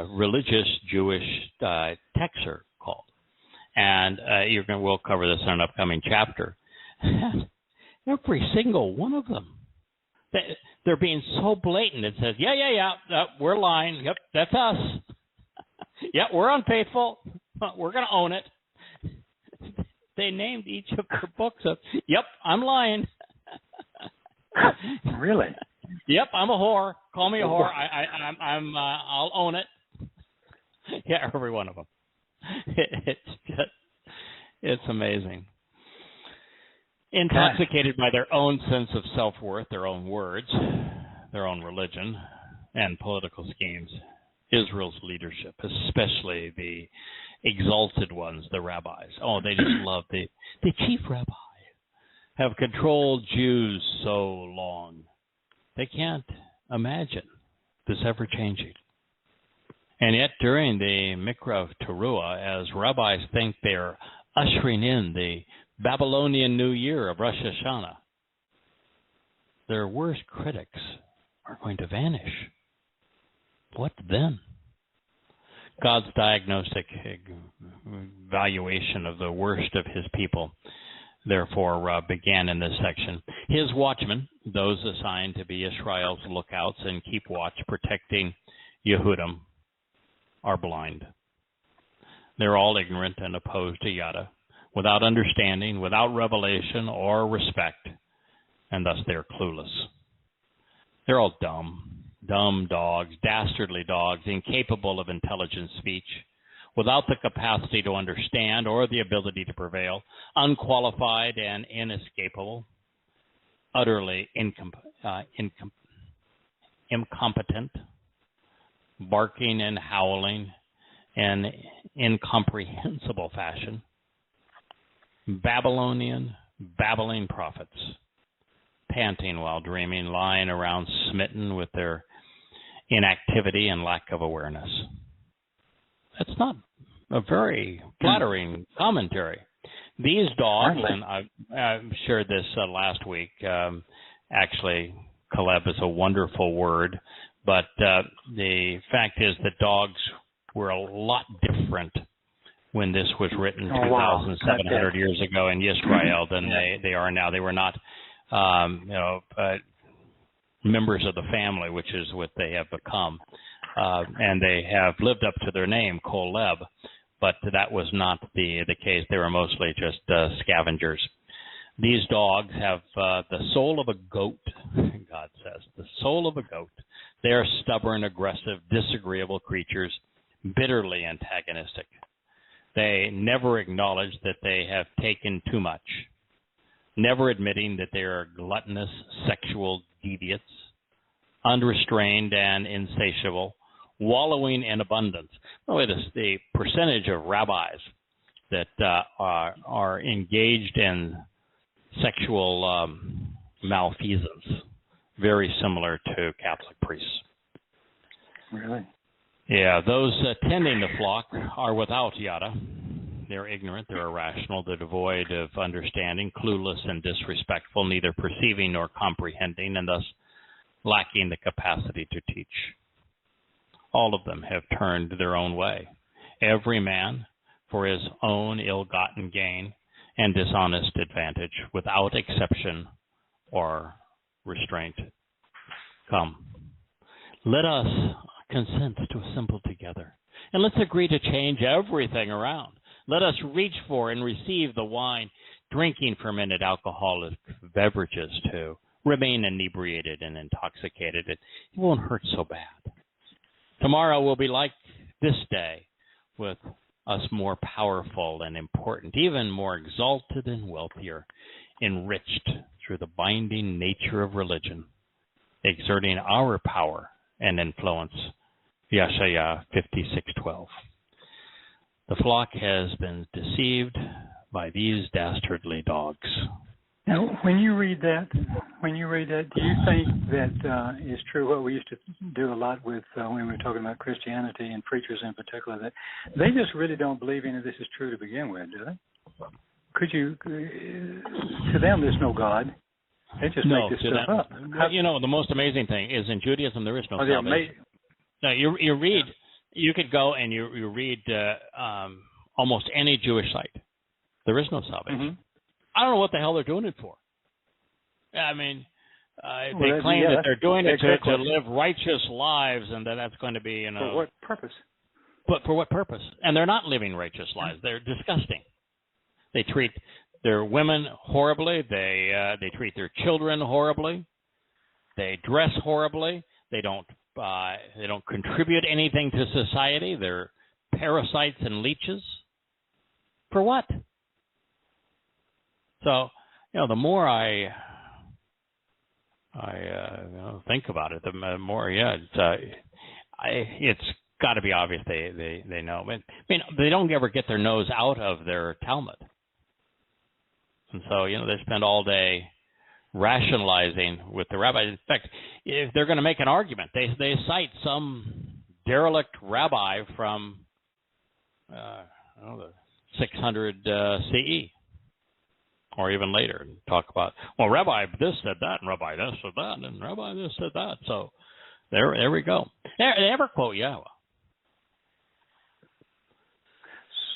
religious Jewish texts are called. And we'll cover this in an upcoming chapter. Every single one of them, they're being so blatant. It says, we're lying. Yep, that's us. Yep, we're unfaithful. We're going to own it. They named each of their books of, yep, I'm lying. Really? Yep, I'm a whore. Call me a whore. I'll own it. Yeah, every one of them. It's amazing. Intoxicated by their own sense of self-worth, their own words, their own religion, and political schemes, Israel's leadership, especially the exalted ones, the rabbis. Oh, they just love the chief rabbi, have controlled Jews so long. They can't imagine this ever changing. And yet, during the Mikra of Towrah, as rabbis think they're ushering in the Babylonian New Year of Rosh Hashanah, their worst critics are going to vanish. What then? God's diagnostic valuation of the worst of his people, therefore, began in this section. His watchmen, those assigned to be Israel's lookouts and keep watch, protecting Yehudim, are blind. They're all ignorant and opposed to Yada, without understanding, without revelation or respect, and thus they're clueless. They're all dumb dogs, dastardly dogs, incapable of intelligent speech, without the capacity to understand or the ability to prevail, unqualified and inescapable, utterly incompetent, barking and howling in incomprehensible fashion, babbling prophets, panting while dreaming, lying around smitten with their inactivity and lack of awareness. That's not a very flattering commentary. These dogs, and I've shared this last week, actually, Caleb is a wonderful word, but the fact is that dogs were a lot different when this was written 2,700 years ago in Israel than they are now. They were not, members of the family, which is what they have become. And they have lived up to their name, Koleb, but that was not the case. They were mostly just scavengers. These dogs have the soul of a goat, God says, the soul of a goat. They are stubborn, aggressive, disagreeable creatures, bitterly antagonistic. They never acknowledge that they have taken too much, never admitting that they are gluttonous sexual deviants, unrestrained and insatiable, wallowing in abundance. By the way, the percentage of rabbis that are engaged in sexual malfeasance, very similar to Catholic priests. Really? Yeah, those tending the flock are without yada. They're ignorant, they're irrational, they're devoid of understanding, clueless and disrespectful, neither perceiving nor comprehending, and thus lacking the capacity to teach. All of them have turned their own way, every man for his own ill-gotten gain and dishonest advantage, without exception or restraint. Come, let us consent to assemble together, and let's agree to change everything around. Let us reach for and receive the wine, drinking fermented alcoholic beverages to remain inebriated and intoxicated. It won't hurt so bad. Tomorrow will be like this day, with us more powerful and important, even more exalted and wealthier, enriched through the binding nature of religion, exerting our power and influence. Yeshaya 56:12. The flock has been deceived by these dastardly dogs. Now, when you read that, do you think that is true? What we used to do a lot with when we were talking about Christianity and preachers in particular, that they just really don't believe any of this is true to begin with, do they? Could you? To them, there's no God. They just make this stuff up. The most amazing thing is in Judaism there is no salvation. No, you read. You could go and you read almost any Jewish site. There is no salvation. Mm-hmm. I don't know what the hell they're doing it for. I mean, they claim that they're doing it to live righteous lives, and that's going to be, For what purpose? But for what purpose? And they're not living righteous lives. They're disgusting. They treat their women horribly. They treat their children horribly. They dress horribly. They don't contribute anything to society. They're parasites and leeches. For what? So, the more I think about it, the more, it's got to be obvious they know. I mean, they don't ever get their nose out of their Talmud. And so, they spend all day rationalizing with the rabbis. In fact, if they're going to make an argument, they cite some derelict rabbi from the 600 CE. Or even later, and talk about, well, Rabbi this said that, and Rabbi this said that, and Rabbi this said that. So there we go. They never quote Yahweh.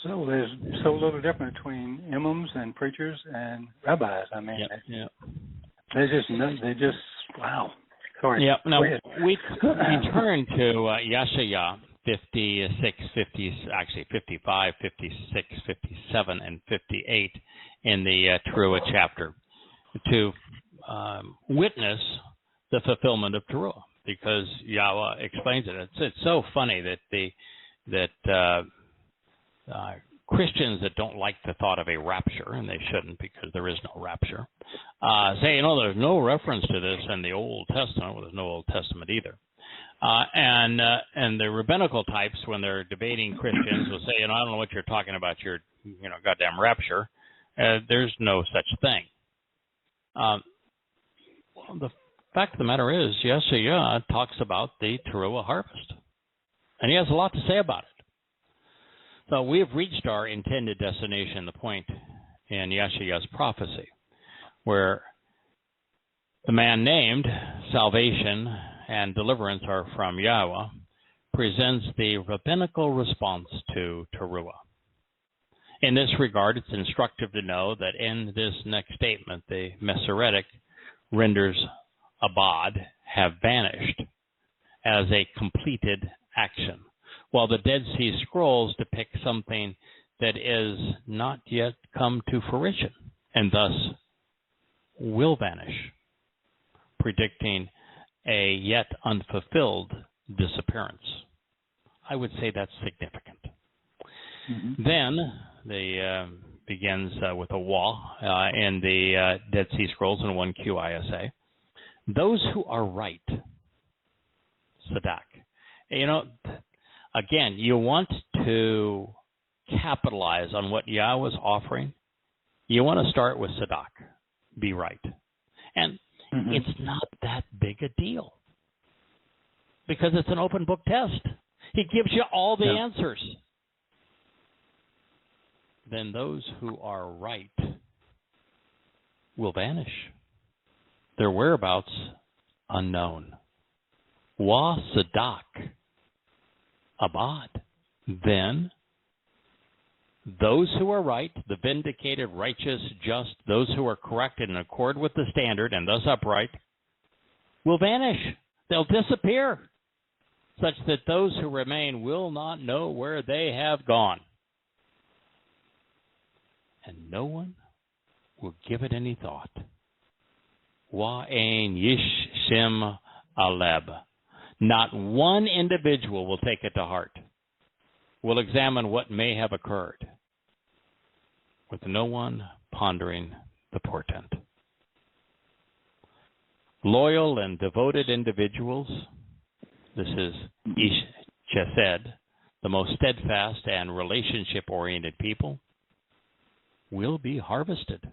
So there's so little difference between imams and preachers and rabbis. I mean, they just wow. Sorry. Yeah. Now we turn to Yeshaya 56, 55, 56, 57, and 58 in the Towrah chapter to witness the fulfillment of Torah, because Yahweh explains it. It's so funny that Christians that don't like the thought of a rapture, and they shouldn't because there is no rapture, say, there's no reference to this in the Old Testament. Well, there's no Old Testament either. And the rabbinical types, when they're debating Christians, will say, I don't know what you're talking about, your goddamn rapture. There's no such thing. Well, the fact of the matter is, Yahowah talks about the Towrah harvest, and he has a lot to say about it. So we have reached our intended destination, the point in Yahowah's prophecy, where the man named salvation and deliverance are from Yahowah, presents the rabbinical response to Towrah. In this regard, it's instructive to know that in this next statement, the Masoretic renders abad, have vanished, as a completed action, while the Dead Sea Scrolls depict something that is not yet come to fruition, and thus will vanish, predicting a yet unfulfilled disappearance. I would say that's significant. Mm-hmm. Then begins with a wah in the Dead Sea Scrolls in 1 QISA. Those who are right, Sadak. You know, again, you want to capitalize on what Yahweh is offering. You want to start with Sadak, be right. And it's not that big a deal because it's an open book test. He gives you all the answers. Then those who are right will vanish. Their whereabouts unknown. Wa Sadak Abad. Then those who are right, the vindicated, righteous, just, those who are correct in accord with the standard and thus upright, will vanish. They'll disappear, such that those who remain will not know where they have gone. And no one will give it any thought. Wa ein yish shem aleb. Not one individual will take it to heart, will examine what may have occurred, with no one pondering the portent. Loyal and devoted individuals, this is Ish Chesed, the most steadfast and relationship-oriented people, will be harvested,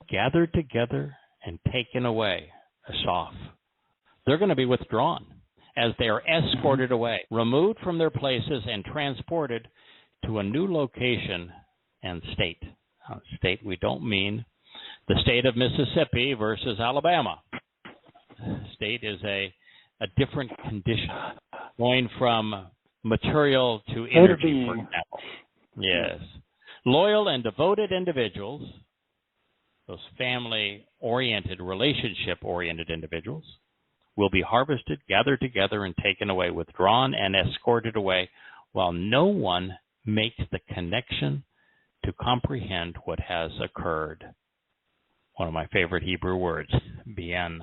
gathered together and taken away, asaf. They're going to be withdrawn as they are escorted away, removed from their places and transported to a new location and state. State, we don't mean the state of Mississippi versus Alabama. State is a different condition, going from material to energy, for example. Yes. Loyal and devoted individuals, those family-oriented, relationship-oriented individuals, will be harvested, gathered together, and taken away, withdrawn and escorted away, while no one makes the connection to comprehend what has occurred. One of my favorite Hebrew words, bien.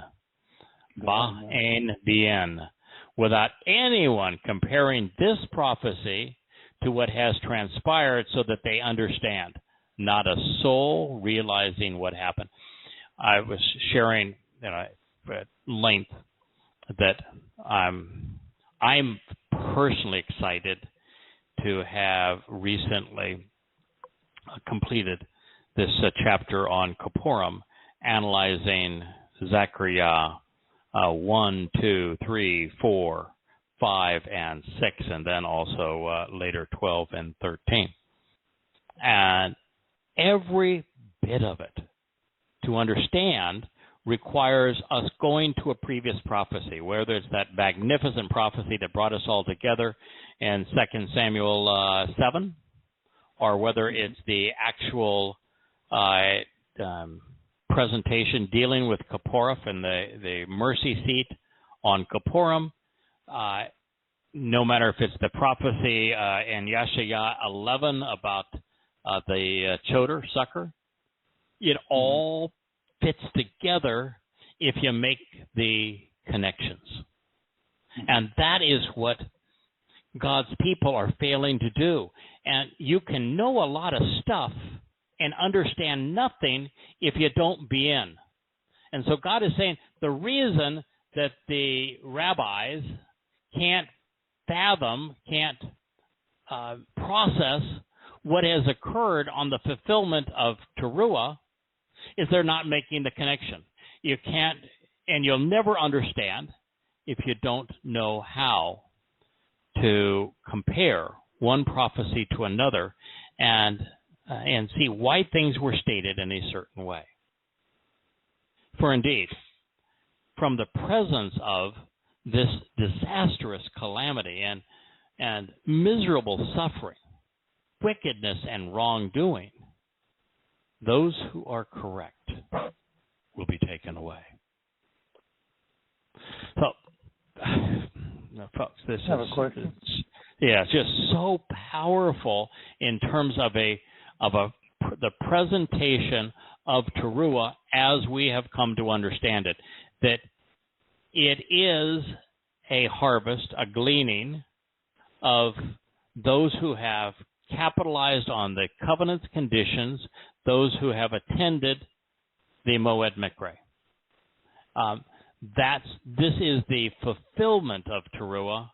Ba-ein bien. Without anyone comparing this prophecy to what has transpired so that they understand. Not a soul realizing what happened. I was sharing at length that I'm personally excited to have recently completed this chapter on Kippurim, analyzing Zechariah 1, 2, 3, 4, 5, and 6, and then also later 12 and 13. And every bit of it, to understand, requires us going to a previous prophecy, whether it's that magnificent prophecy that brought us all together in 2 Samuel 7, or whether it's the actual presentation dealing with Kippurim and the mercy seat on Kippurim. No matter if it's the prophecy in Yahowah 11 about the choder sucker, it all fits together if you make the connections. And that is what God's people are failing to do. And you can know a lot of stuff and understand nothing if you don't be in. And so God is saying the reason that the rabbis can't fathom, can't process what has occurred on the fulfillment of Towrah is they're not making the connection. you can't, and you'll never understand if you don't know how to compare one prophecy to another and see why things were stated in a certain way. For indeed, from the presence of this disastrous calamity and miserable suffering, wickedness and wrongdoing, those who are correct will be taken away. So, folks, this I have a question. It's just so powerful in terms of the presentation of Towrah as we have come to understand it, that it is a harvest, a gleaning of those who have capitalized on the covenant's conditions, those who have attended the Moed Mikre. This is the fulfillment of Towrah.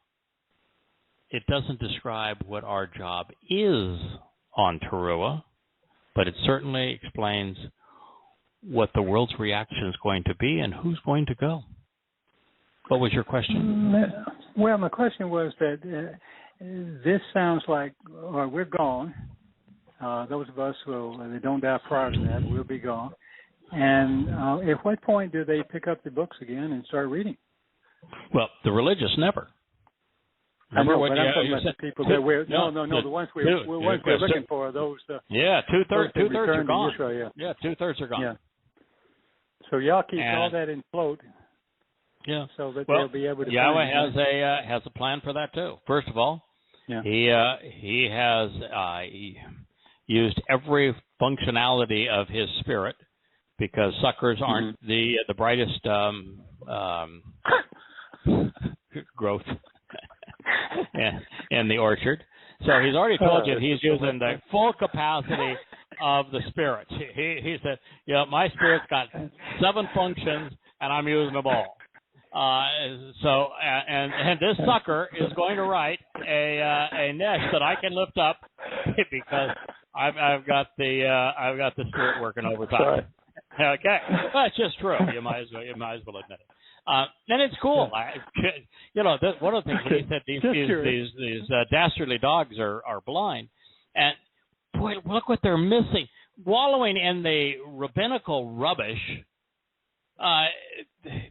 It doesn't describe what our job is on Towrah, but it certainly explains what the world's reaction is going to be and who's going to go. What was your question? Well, my question was that this sounds like we're gone. Those of us who don't die prior to that, we'll be gone. And at what point do they pick up the books again and start reading? Well, the religious never. Remember what I'm talking about the people that we're the ones we're looking for are those. Two-thirds are gone. Israel, yeah, 2/3 are gone. Yeah. So y'all keep all that in float. Yeah. So that they'll be able to. Yahweh has a plan for that too. First of all, he has used every functionality of his spirit, because suckers aren't the brightest growth in the orchard. So he's already told you he's using the full capacity of the spirit. He said, my spirit's got 7 functions, and I'm using them all. So this sucker is going to write a nest that I can lift up because I've got the spirit working overtime. Okay, that's just true. You might as well admit it. And it's cool. One of the things when he said these dastardly dogs are blind, and boy, look what they're missing, wallowing in the rabbinical rubbish.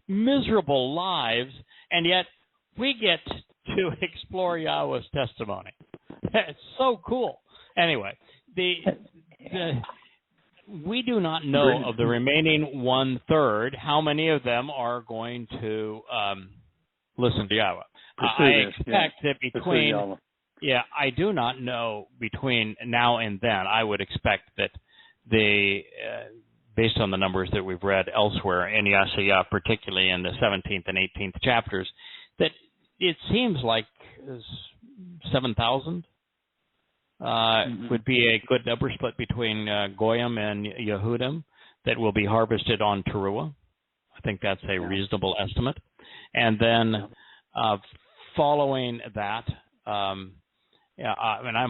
Miserable lives, and yet we get to explore Yahweh's testimony. It's so cool. Anyway, we do not know of the remaining 1/3 how many of them are going to listen to Yahweh. I expect that between I do not know between now and then. I would expect that based on the numbers that we've read elsewhere in Yeshaya, particularly in the 17th and 18th chapters, that it seems like 7,000 would be a good number split between Goyim and Yehudim that will be harvested on Towrah. I think that's a reasonable estimate. And then following that, I'm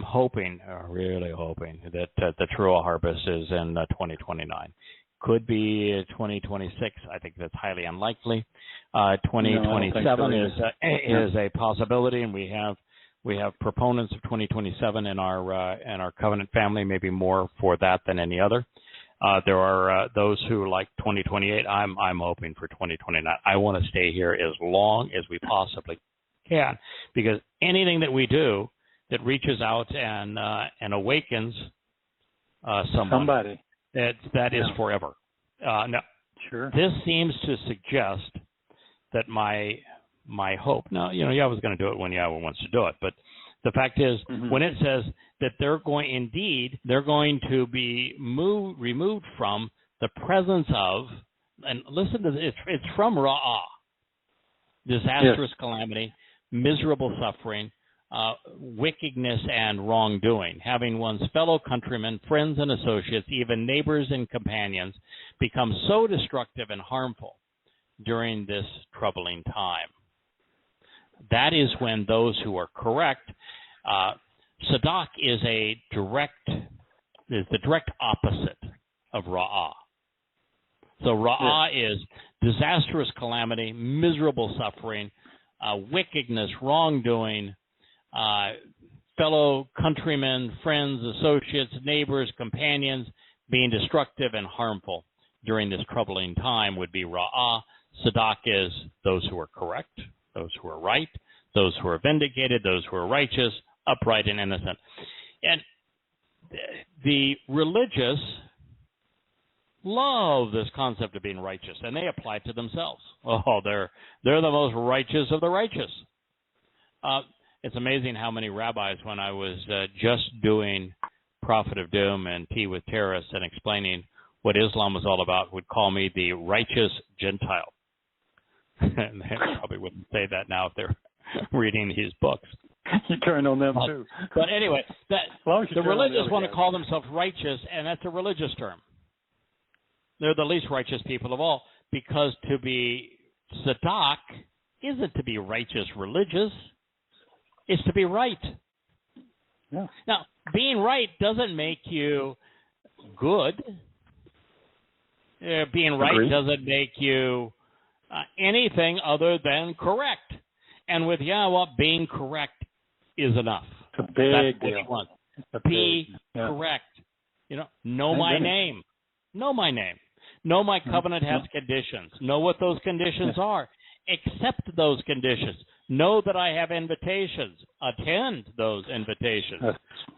hoping, really hoping, that the Towrah harvest is in 2029. Could be 2026. I think that's highly unlikely. 2027 is a possibility, and we have proponents of 2027 in our covenant family, maybe more for that than any other. There are those who like 2028. I'm hoping for 2029. I want to stay here as long as we possibly can, because anything that we do that reaches out and awakens somebody, that is forever. Now, this seems to suggest that my hope. Now, Yahweh's going to do it when Yahweh wants to do it, but the fact is, when it says that they're going to be removed from the presence of, and listen to this, it's from Ra'ah, disastrous calamity, miserable suffering, wickedness and wrongdoing, having one's fellow countrymen, friends and associates, even neighbors and companions, become so destructive and harmful during this troubling time. That is when those who are correct, Sadak is the direct opposite of Ra'ah. So Ra'ah is disastrous calamity, miserable suffering, wickedness, wrongdoing, fellow countrymen, friends, associates, neighbors, companions being destructive and harmful during this troubling time would be Ra'ah. Sadak is those who are correct, those who are right, those who are vindicated, those who are righteous, upright, and innocent. And the religious love this concept of being righteous, and they apply it to themselves. Oh, they're the most righteous of the righteous. It's amazing how many rabbis, when I was just doing Prophet of Doom and Tea with Terrorists and explaining what Islam was all about, would call me the righteous Gentile. And they probably wouldn't say that now if they're reading his books. You turn on them too. But anyway, the religious want to call themselves righteous, and that's a religious term. They're the least righteous people of all, because to be Sadak isn't to be righteous religious. It's to be right. Yeah. Now, being right doesn't make you good. Being right doesn't make you anything other than correct. And with Yahowah, being correct is enough. It's a big deal. He wants. Be correct. Know my name. Know my name. Know my covenant has conditions. Know what those conditions are. Accept those conditions. Know that I have invitations. Attend those invitations.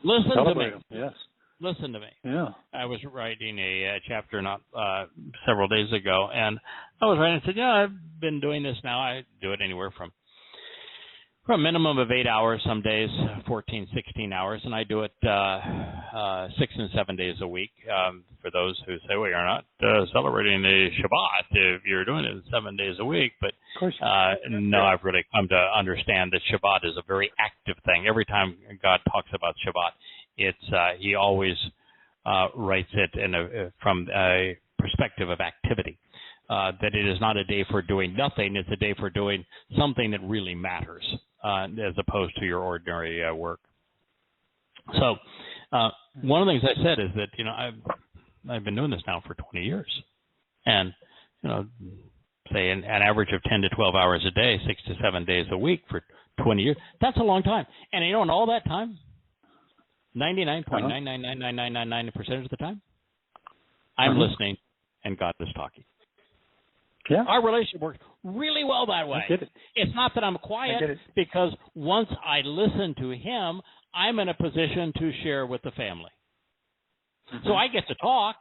Listen to me. Yes. Listen to me. Yeah. I was writing a chapter not several days ago, and I was writing and said, I've been doing this now. I do it anywhere from a minimum of 8 hours, some days 14, 16 hours, and I do it 6 and 7 days a week. For those who say, well, you're not celebrating the Shabbat if you're doing it 7 days a week, but no, I've really come to understand that Shabbat is a very active thing. Every time God talks about Shabbat, it's he always writes it from a perspective of activity. That it is not a day for doing nothing; it's a day for doing something that really matters, as opposed to your ordinary work. So, one of the things I said is that I've been doing this now for 20 years, and say an average of 10 to 12 hours a day, 6 to 7 days a week for 20 years. That's a long time, and in all that time, 99.9999999% of the time, I'm listening, and God is talking. Yeah. Our relationship works really well that way. It's not that I'm quiet, because once I listen to him, I'm in a position to share with the family. So I get to talk,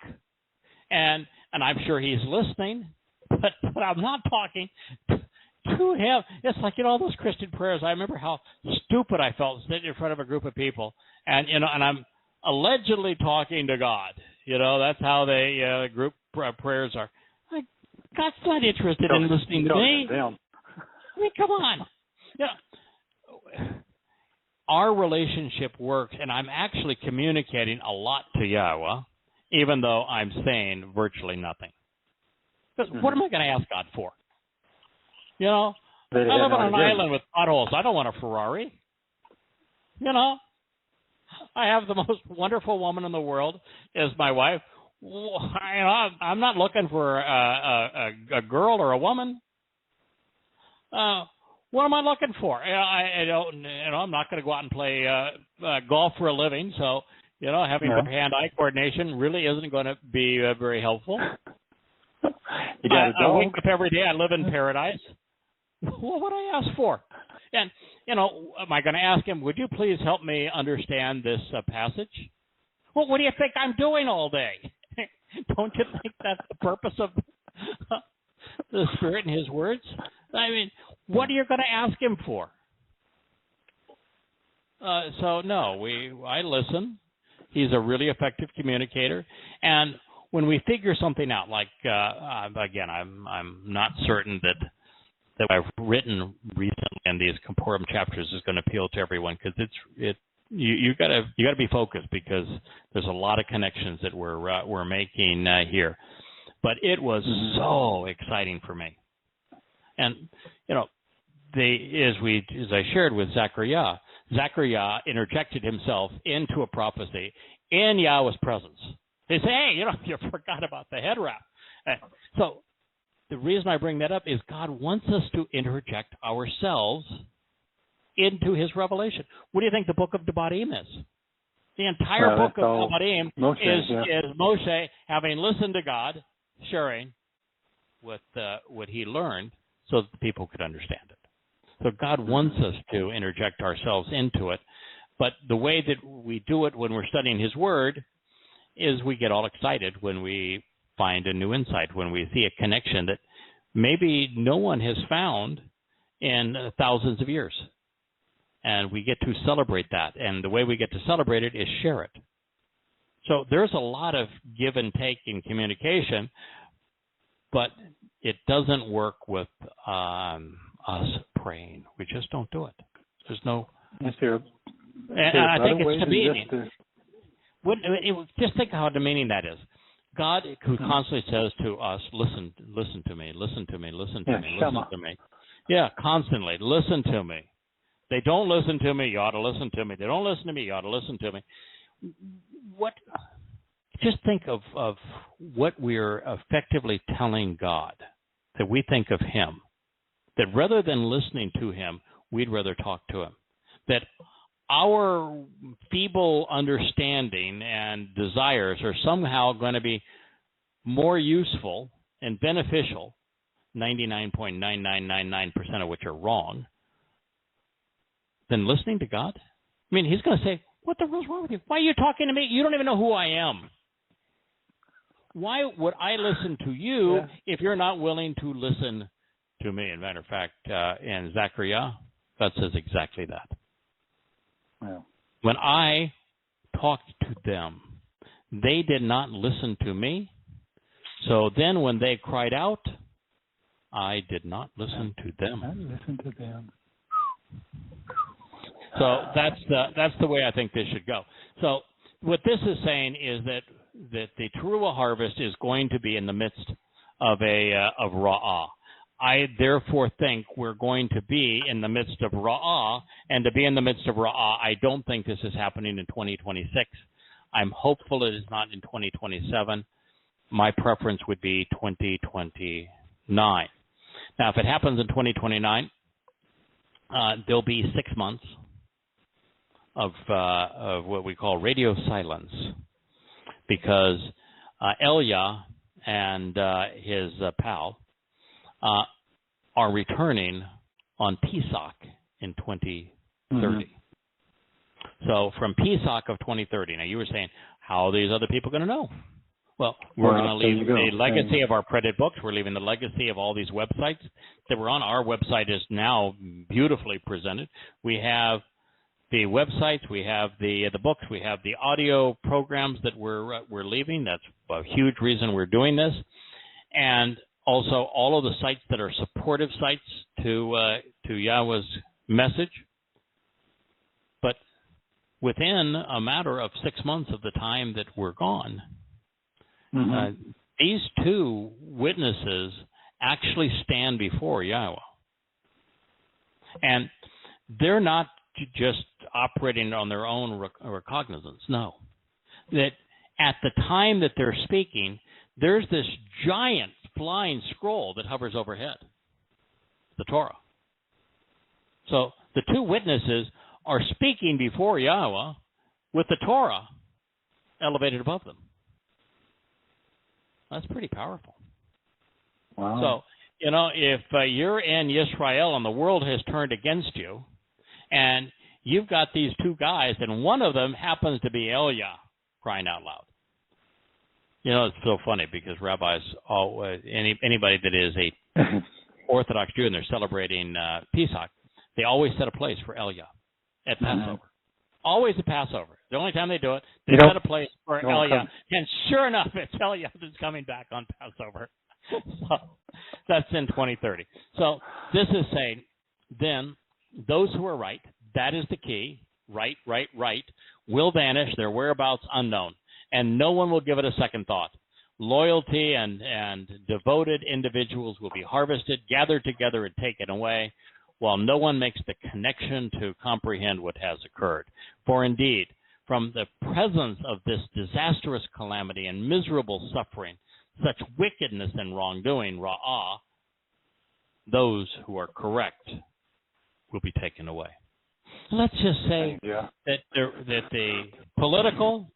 and I'm sure he's listening, but I'm not talking to him. It's like all those Christian prayers. I remember how stupid I felt sitting in front of a group of people, and and I'm allegedly talking to God. That's how they group prayers are. God's not interested in listening to me. I mean, come on. Our relationship works, and I'm actually communicating a lot to Yahowah, even though I'm saying virtually nothing. Because what am I going to ask God for? I live on an island with potholes. I don't want a Ferrari. I have the most wonderful woman in the world as my wife. I'm not looking for a girl or a woman. What am I looking for? I don't. I'm not going to go out and play golf for a living. So, having good hand-eye coordination really isn't going to be very helpful. I wake up every day. I live in paradise. What would I ask for? And am I going to ask him? Would you please help me understand this passage? Well, what do you think I'm doing all day? Don't you think that's the purpose of the Spirit and his words? I mean, what are you going to ask him for? So, no, I listen. He's a really effective communicator. And when we figure something out, like, again, I'm not certain that I've written recently in these Kippurim chapters is going to appeal to everyone, because you got to be focused, because there's a lot of connections that we're making here. But it was so exciting for me, and as I shared with Zechariah interjected himself into a prophecy in Yahweh's presence. They say, hey, you forgot about the head wrap. So the reason I bring that up is God wants us to interject ourselves into his revelation. What do you think the book of Devarim is? The entire book of Devarim is Moshe having listened to God, sharing what he learned so that the people could understand it. So God wants us to interject ourselves into it. But the way that we do it when we're studying his word is we get all excited when we find a new insight, when we see a connection that maybe no one has found in thousands of years. And we get to celebrate that. And the way we get to celebrate it is share it. So there's a lot of give and take in communication, but it doesn't work with us praying. We just don't do it. There's no... And I think it's demeaning. Just think how demeaning that is. God, who constantly says to us, listen to me, listen to me, listen to me, listen to me. Yeah, constantly, listen to me. They don't listen to me, you ought to listen to me. They don't listen to me, you ought to listen to me. Just think of what we're effectively telling God, that we think of him, that rather than listening to him, we'd rather talk to him, that our feeble understanding and desires are somehow going to be more useful and beneficial, 99.9999% of which are wrong, than listening to God? I mean, he's going to say, what the hell's wrong with you? Why are you talking to me? You don't even know who I am. Why would I listen to you if you're not willing to listen to me? As a matter of fact, in Zechariah, God says exactly that. Wow. When I talked to them, they did not listen to me. So then when they cried out, I did not listen to them. I listened to them. So that's the way I think this should go. So what this is saying is that the Towrah harvest is going to be in the midst of of Ra'ah. I therefore think we're going to be in the midst of Ra'ah, and to be in the midst of Ra'ah, I don't think this is happening in 2026. I'm hopeful it is not in 2027. My preference would be 2029. Now, if it happens in 2029, there'll be 6 months of what we call radio silence, because Elia and his pal are returning on Pesach in 2030. Mm-hmm. So from Pesach of 2030, now you were saying, how are these other people going to know? Well, we're going to leave the legacy of our printed books. We're leaving the legacy of all these websites that were on. Our website is now beautifully presented. We have the websites, we have the books, we have the audio programs that we're leaving. That's a huge reason we're doing this. And also all of the sites that are supportive sites to Yahweh's message. But within a matter of 6 months of the time that we're gone, these two witnesses actually stand before Yahweh. And they're not just operating on their own recognizance. No. That at the time that they're speaking, there's this giant flying scroll that hovers overhead, the Torah. So the two witnesses are speaking before Yahweh with the Torah elevated above them. That's pretty powerful. Wow. So, if you're in Israel and the world has turned against you, and you've got these two guys, and one of them happens to be Elia, crying out loud. It's so funny because rabbis, anybody that is a Orthodox Jew and they're celebrating Pesach, they always set a place for Elia at Passover. Always at Passover. The only time they do it, they set a place for Elia. And sure enough, it's Elia that's coming back on Passover. So that's in 2030. So this is saying, then, those who are right, that is the key, right, will vanish, their whereabouts unknown. And no one will give it a second thought. Loyalty and devoted individuals will be harvested, gathered together, and taken away, while no one makes the connection to comprehend what has occurred. For indeed, from the presence of this disastrous calamity and miserable suffering, such wickedness and wrongdoing, ra'ah, those who are correct will be taken away. Let's just say that the political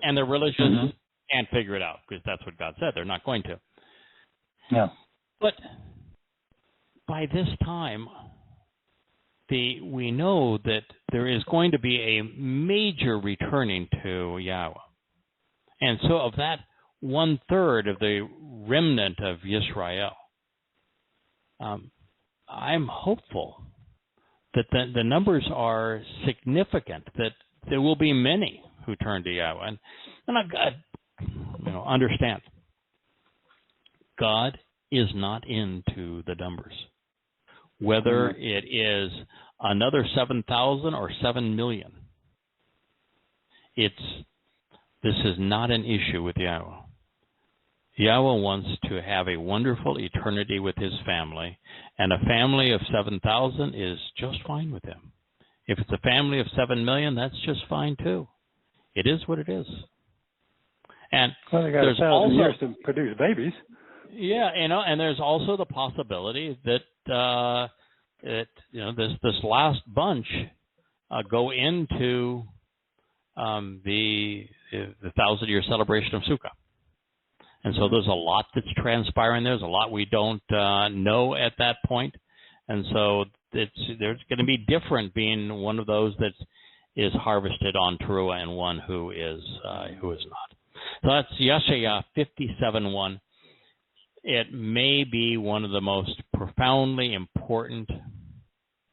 and the religious can't figure it out, because that's what God said. They're not going to. Yeah. But by this time, we know that there is going to be a major returning to Yahweh. And so of that 1/3 of the remnant of Israel, I'm hopeful that the numbers are significant, that there will be many who turn to Yahweh. And I understand, God is not into the numbers. Whether it is another 7,000 or 7 million, this is not an issue with Yahweh. Yahweh wants to have a wonderful eternity with his family, and a family of 7,000 is just fine with him. If it's a family of 7 million, that's just fine too. It is what it is. And they got there's 1,000 years to produce babies. Yeah, and there's also the possibility that this last bunch go into the 1,000-year celebration of Sukkah. And so there's a lot that's transpiring. There's a lot we don't know at that point. And so there's going to be different being one of those that is harvested on Towrah and one who is not. So that's Yeshaya 57:1. It may be one of the most profoundly important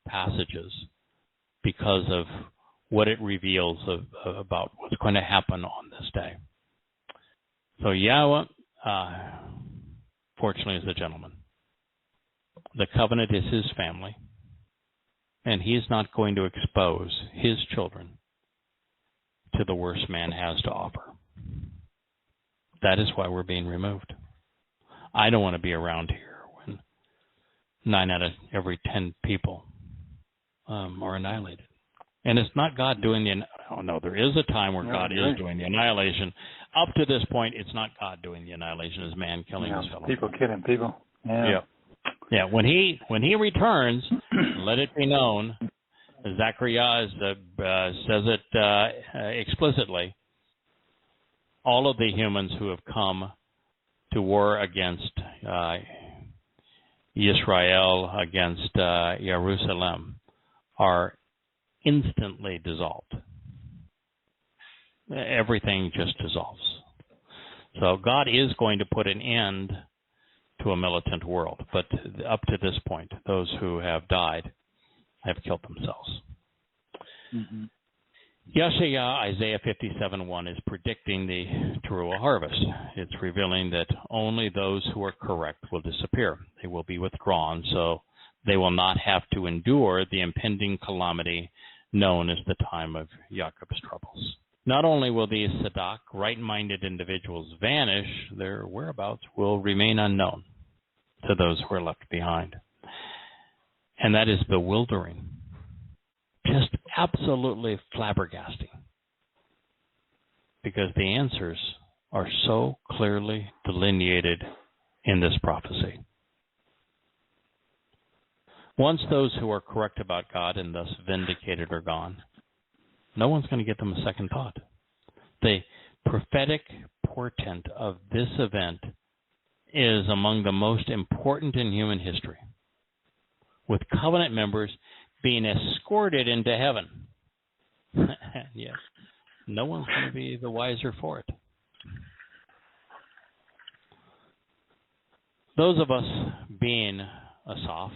passages because of what it reveals about what's going to happen on this day. So Yahweh, fortunately, is a gentleman. The covenant is his family, and he is not going to expose his children to the worst man has to offer. That is why we're being removed. I don't want to be around here when 9 out of every 10 people are annihilated. And it's not God doing there is a time where God is doing the annihilation. Up to this point, it's not God doing the annihilation, it's man killing his fellow. People killing people. Yeah. When he returns, let it be known, Zechariah says it explicitly, all of the humans who have come to war against Israel, against Jerusalem, are instantly dissolved. Everything just dissolves. So God is going to put an end to a militant world, but up to this point, those who have died have killed themselves. Mm-hmm. Yeshaya, Isaiah 57:1, is predicting the Towrah harvest. It's revealing that only those who are correct will disappear. They will be withdrawn, so they will not have to endure the impending calamity known as the time of Jacob's troubles. Not only will these Sadak, right-minded individuals vanish, their whereabouts will remain unknown to those who are left behind. And that is bewildering. Just absolutely flabbergasting. Because the answers are so clearly delineated in this prophecy. Once those who are correct about God and thus vindicated are gone, no one's going to give them a second thought. The prophetic portent of this event is among the most important in human history, with covenant members being escorted into heaven. Yes, no one's going to be the wiser for it. Those of us being asaf,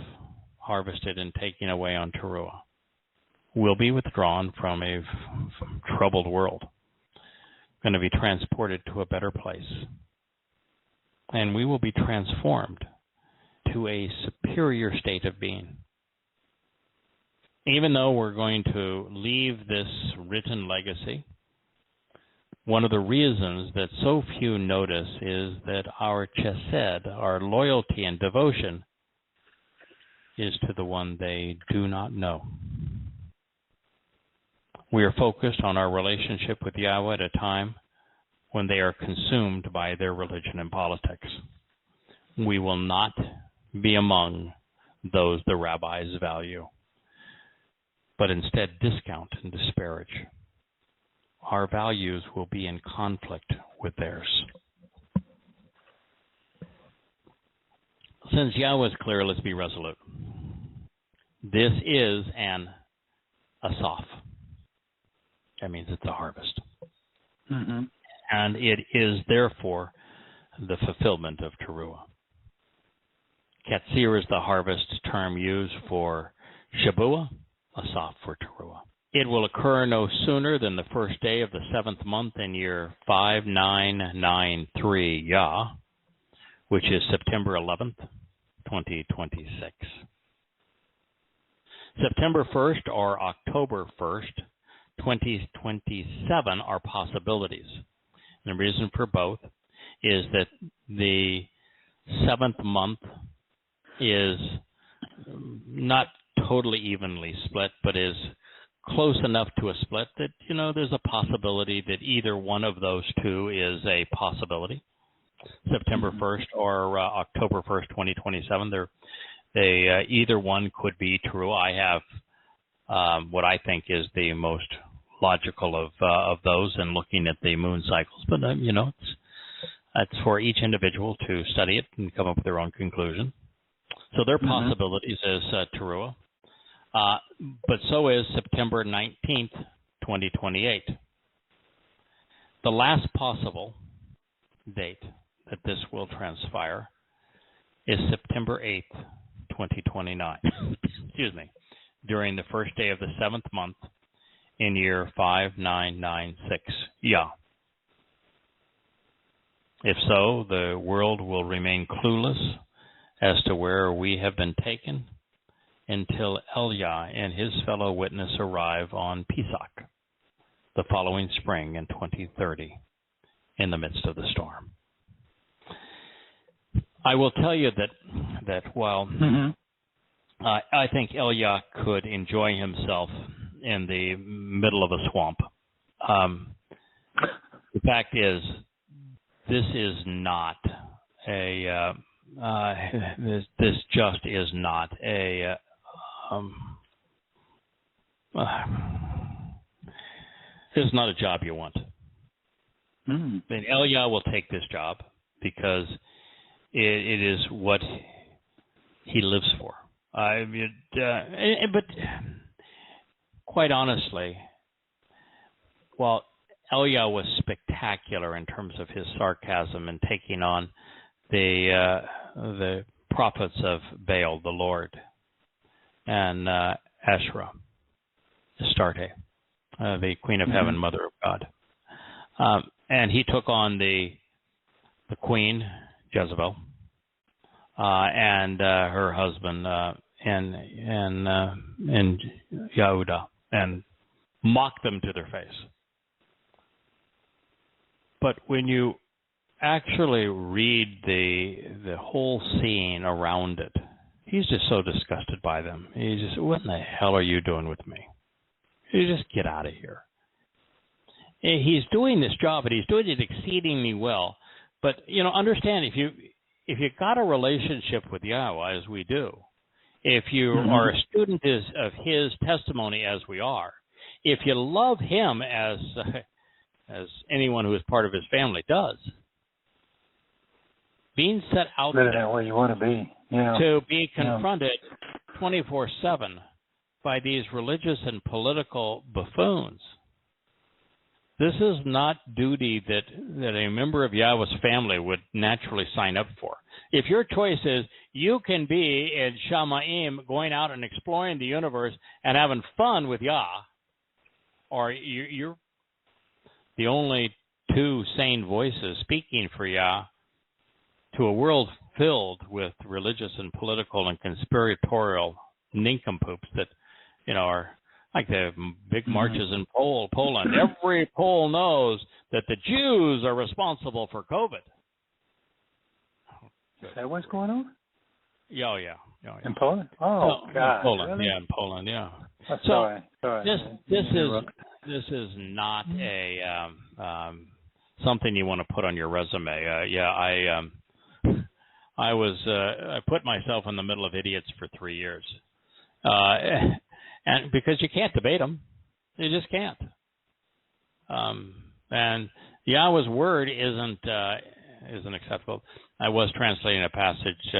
harvested and taken away on Towrah, will be withdrawn from a troubled world, going to be transported to a better place. And we will be transformed to a superior state of being. Even though we're going to leave this written legacy, one of the reasons that so few notice is that our chesed, our loyalty and devotion, is to the one they do not know. We are focused on our relationship with Yahweh at a time when they are consumed by their religion and politics. We will not be among those the rabbis value, but instead discount and disparage. Our values will be in conflict with theirs. Since Yahweh is clear, let's be resolute. This is an asaf. That means it's a harvest. Mm-hmm. And it is, therefore, the fulfillment of Towrah. Katsir is the harvest term used for Shabuah, asaf for Towrah. It will occur no sooner than the first day of the 7th month in year 5993 Yah, which is September 11th, 2026. September 1st or October 1st, 2027 are possibilities. And the reason for both is that the 7th month is not totally evenly split, but is close enough to a split that, there's a possibility that either one of those two is a possibility. September 1st or October 1st, 2027, either one could be true. I have what I think is the most logical of those, and looking at the moon cycles. But it's for each individual to study it and come up with their own conclusion. So their possibilities is Towrah, but so is September 19th, 2028. The last possible date that this will transpire is September 8th, 2029. Excuse me, during the first day of the 7th month in year 5996 Yah. If so, the world will remain clueless as to where we have been taken until Elia and his fellow witness arrive on Pesach, the following spring in 2030, in the midst of the storm. I will tell you that while I think Elia could enjoy himself in the middle of a swamp, the fact is, this is not a this just is not a this is not a job you want. And Elia will take this job because it is what he lives for. But quite honestly, while Elia was spectacular in terms of his sarcasm and taking on the prophets of Baal, the Lord, and Asherah, Astarte, the Queen of Heaven, Mother of God, and he took on the Queen Jezebel and her husband and Yehuda, and mocked them to their face. But when you actually read the whole scene around it, he's just so disgusted by them. He's just, what in the hell are you doing with me? You just get out of here. He's doing this job, and he's doing it exceedingly well. But understand, if you got a relationship with Yahweh, as we do, if you are a student of his testimony, as we are, if you love him as anyone who is part of his family does, being set out there where you want to be, to be confronted 24/7 by these religious and political buffoons, this is not duty that a member of Yahweh's family would naturally sign up for. If your choice is you can be in Shamaim going out and exploring the universe and having fun with Yah, or you're the only two sane voices speaking for Yah to a world filled with religious and political and conspiratorial nincompoops that, are like the big marches in Poland. Every Pole knows that the Jews are responsible for COVID. Is that what's going on? Yeah. In Poland? Oh, no, God. In Poland, really? yeah, in Poland, yeah. Sorry. This is not a something you want to put on your resume. I put myself in the middle of idiots for 3 years, and because you can't debate them, you just can't. And Yahweh's word isn't acceptable. I was translating a passage.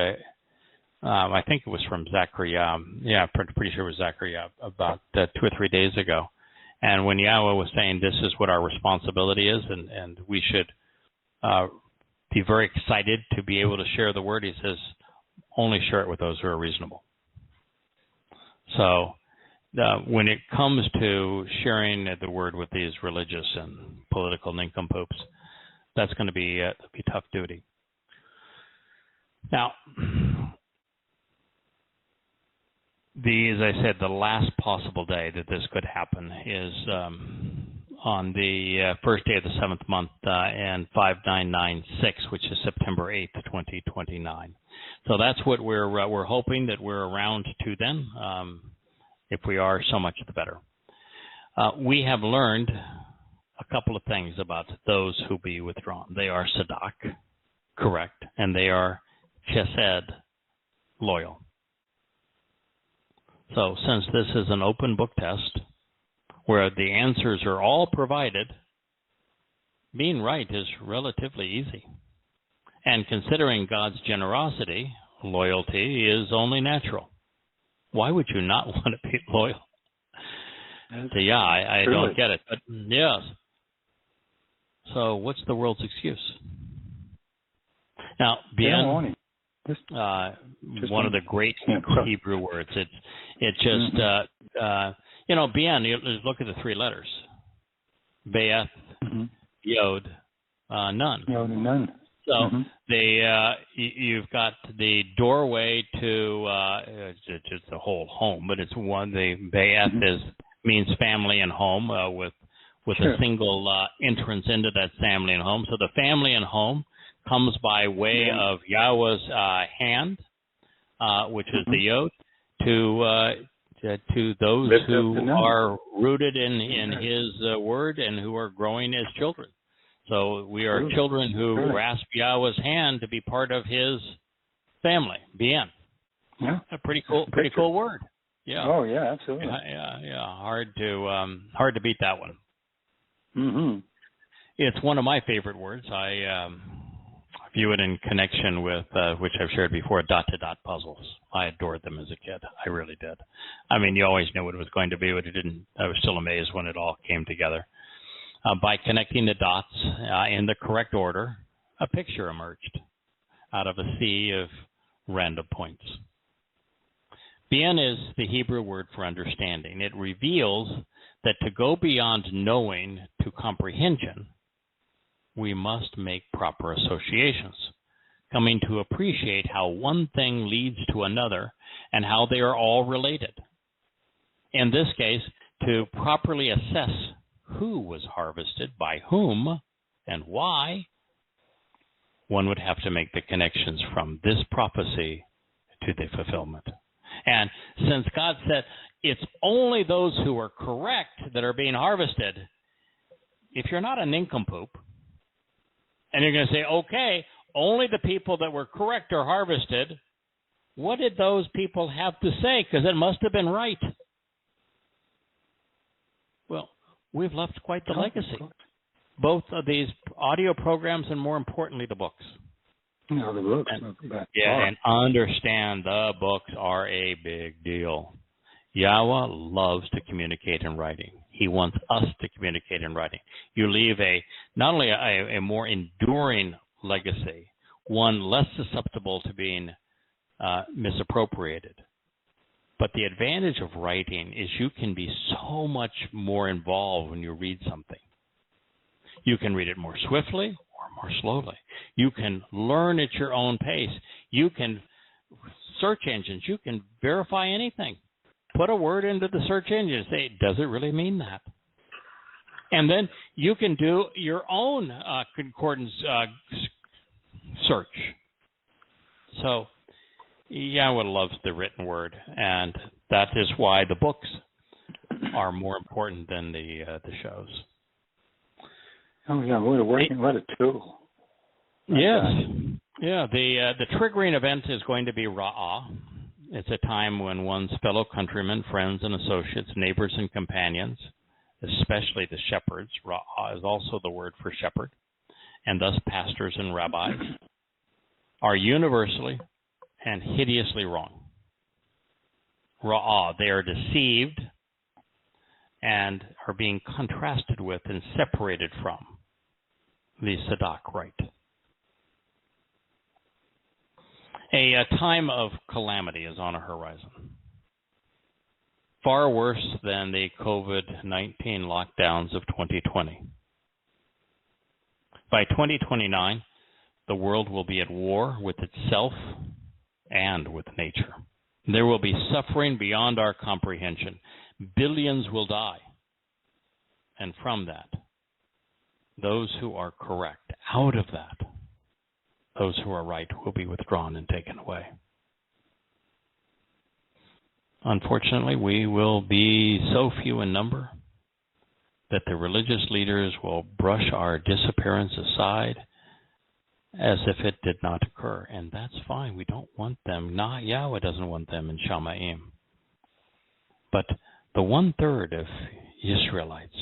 I think it was from Zechariah. Yeah, pretty sure it was Zechariah about 2 or 3 days ago. And when Yahweh was saying this is what our responsibility is, and we should be very excited to be able to share the word, he says, only share it with those who are reasonable. So when it comes to sharing the word with these religious and political nincompoops, that's going to be a tough duty. Now, as I said, the last possible day that this could happen is on the first day of the 7th month and 5996, which is September 8th, 2029. So that's what we're hoping, that we're around to then. If we are, so much the better. We have learned a couple of things about those who be withdrawn. They are Sadak, correct, and they are Chesed, loyal. So since this is an open book test where the answers are all provided, being right is relatively easy. And considering God's generosity, loyalty is only natural. Why would you not want to be loyal? So yeah, I don't get it. But yes. So what's the world's excuse? Now, bien, one of the great Hebrew words. It just bien. You look at the 3 letters: Be'eth, Yod, Nun. Yod and Nun. So you've got the doorway to just the whole home, but it's one. The Be'eth means family and home with a single entrance into that family and home. So the family and home comes by way of Yahweh's hand, which is the Yod, to those who are rooted in His word and who are growing as children. So we are children who grasp Yahweh's hand to be part of His family. Bien. Yeah. A pretty cool word. Yeah. Oh yeah, absolutely. Yeah. Hard to beat that one. Mm-hmm. It's one of my favorite words. I view it in connection with which I've shared before, dot-to-dot puzzles. I adored them as a kid. I really did. I mean, you always knew what it was going to be, but I was still amazed when it all came together. By connecting the dots in the correct order, a picture emerged out of a sea of random points. Bien is the Hebrew word for understanding. It reveals that to go beyond knowing to comprehension, we must make proper associations, coming to appreciate how one thing leads to another and how they are all related. In this case, to properly assess who was harvested, by whom, and why, one would have to make the connections from this prophecy to the fulfillment. And since God said it's only those who are correct that are being harvested, if you're not a nincompoop, and you're going to say, okay, only the people that were correct are harvested, what did those people have to say? Because it must have been right. Well, we've left quite the legacy. Both of these audio programs and, more importantly, the books. No, the books. And understand the books are a big deal. Yahweh loves to communicate in writing. He wants us to communicate in writing. You leave not only a more enduring legacy, one less susceptible to being misappropriated. But the advantage of writing is you can be so much more involved when you read something. You can read it more swiftly or more slowly. You can learn at your own pace. You can search engines. You can verify anything. Put a word into the search engine and say, does it really mean that? And then you can do your own concordance search. So Yahweh loves the written word, and that is why the books are more important than the shows. Oh yeah, what a tool. Yes. Yeah, the triggering event is going to be Ra'ah. It's a time when one's fellow countrymen, friends and associates, neighbors and companions, especially the shepherds, Ra'ah is also the word for shepherd, and thus pastors and rabbis, are universally and hideously wrong. Ra'ah, they are deceived and are being contrasted with and separated from the Sadak right. A time of calamity is on a horizon, far worse than the COVID-19 lockdowns of 2020. By 2029, the world will be at war with itself and with nature. There will be suffering beyond our comprehension. Billions will die. And from that, those who are correct, out of that, those who are right will be withdrawn and taken away. Unfortunately, we will be so few in number that the religious leaders will brush our disappearance aside as if it did not occur. And that's fine. We don't want them. Yahweh doesn't want them in Shamaim. But the 1/3 of Israelites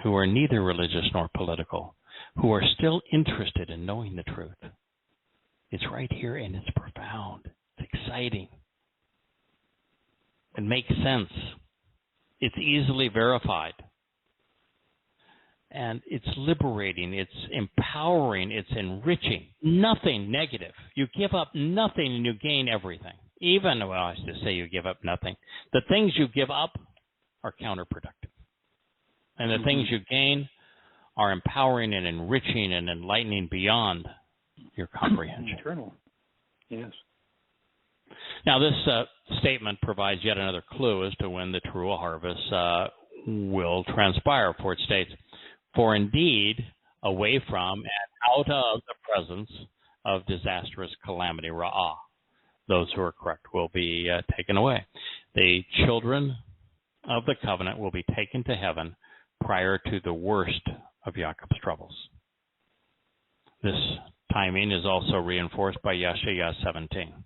who are neither religious nor political, who are still interested in knowing the truth, it's right here and it's profound. It's exciting. It makes sense. It's easily verified. And it's liberating, it's empowering, it's enriching. Nothing negative. You give up nothing and you gain everything. Even, well, I should say you give up nothing. The things you give up are counterproductive. And the things you gain are empowering and enriching and enlightening beyond your comprehension. Eternal. Yes. Now, this statement provides yet another clue as to when the Towrah harvest will transpire, for it states, "For indeed, away from and out of the presence of disastrous calamity, Ra'ah, those who are correct will be taken away. The children of the covenant will be taken to heaven prior to the worst of Jacob's troubles." This timing is also reinforced by Yeshaya 17.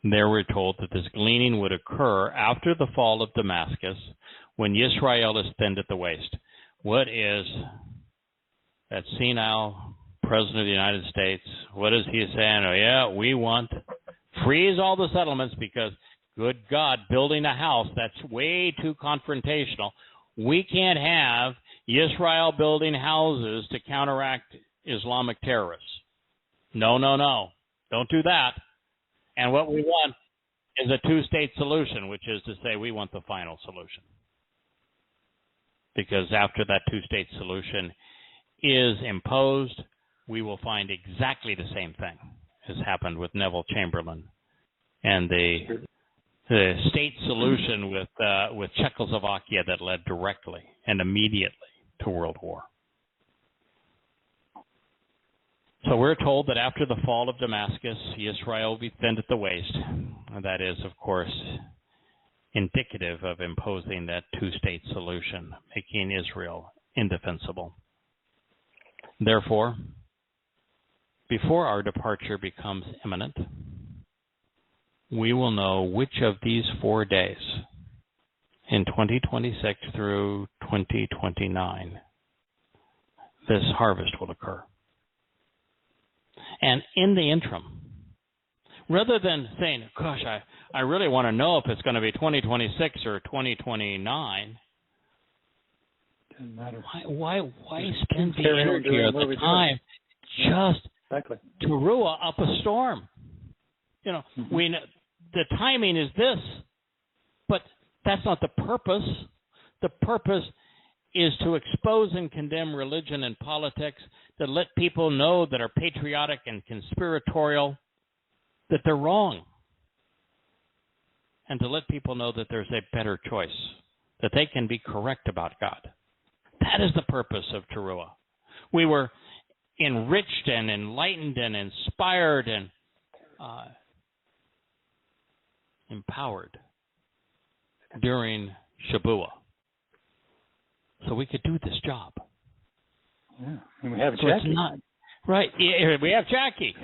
There we're told that this gleaning would occur after the fall of Damascus, when Yisrael is thinned at the waist. What is that senile president of the United States, what is he saying? Oh, yeah, we want freeze all the settlements because, good God, building a house, that's way too confrontational. We can't have Israel building houses to counteract Islamic terrorists. No, no, no. Don't do that. And what we want is a two-state solution, which is to say we want the final solution. Because after that two-state solution is imposed, we will find exactly the same thing as happened with Neville Chamberlain and the state solution with Czechoslovakia that led directly and immediately to World War. So we're told that after the fall of Damascus, Israel will be thinned at the waist. And that is, of course, indicative of imposing that two-state solution, making Israel indefensible. Therefore, before our departure becomes imminent, we will know which of these 4 days in 2026 through 2029 this harvest will occur. And in the interim, rather than saying, gosh, I really want to know if it's going to be 2026 or 2029, doesn't matter. Why spend the energy or the time just to rule up a storm? You know, we know the timing is this, but that's not the purpose. The purpose is to expose and condemn religion and politics, to let people know that are patriotic and conspiratorial, that they're wrong, and to let people know that there's a better choice, that they can be correct about God. That is the purpose of Towrah. We were enriched and enlightened and inspired and empowered during Shabbat, so we could do this job. Yeah, and we have So Jackie. it's not right. Yeah, we have Jackie,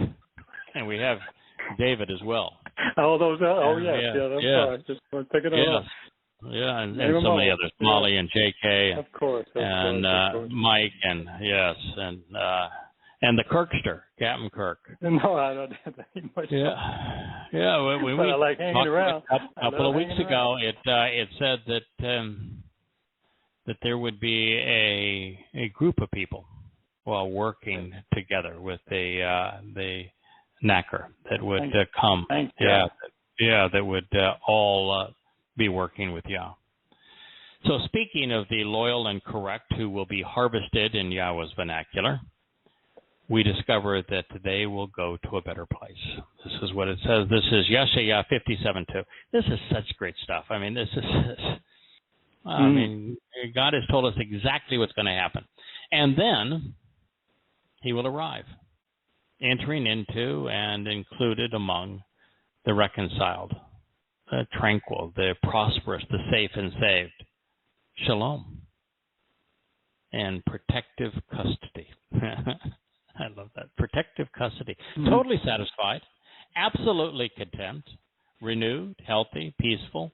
and we have David as well. Oh, those. Yes. Yeah, I'm yeah. sorry. Just want to pick it Yes. up. Yeah, and Name so them many all. others, Yeah. Molly and J.K. Of course. and Mike and yes, and the Kirkster, Captain Kirk. No, I don't have that much. Yeah, yeah. We but I like hanging around. A couple of weeks ago, it said that there would be a group of people working together with the knacker that would come. That would all be working with Yah. So speaking of the loyal and correct who will be harvested in Yahweh's vernacular, we discover that they will go to a better place. This is what it says. This is Yeshaya 57:2. This is such great stuff. I mean, God has told us exactly what's going to happen. And then he will arrive, entering into and included among the reconciled, the tranquil, the prosperous, the safe and saved. Shalom and protective custody. I love that. Protective custody. Totally satisfied, absolutely content, renewed, healthy, peaceful,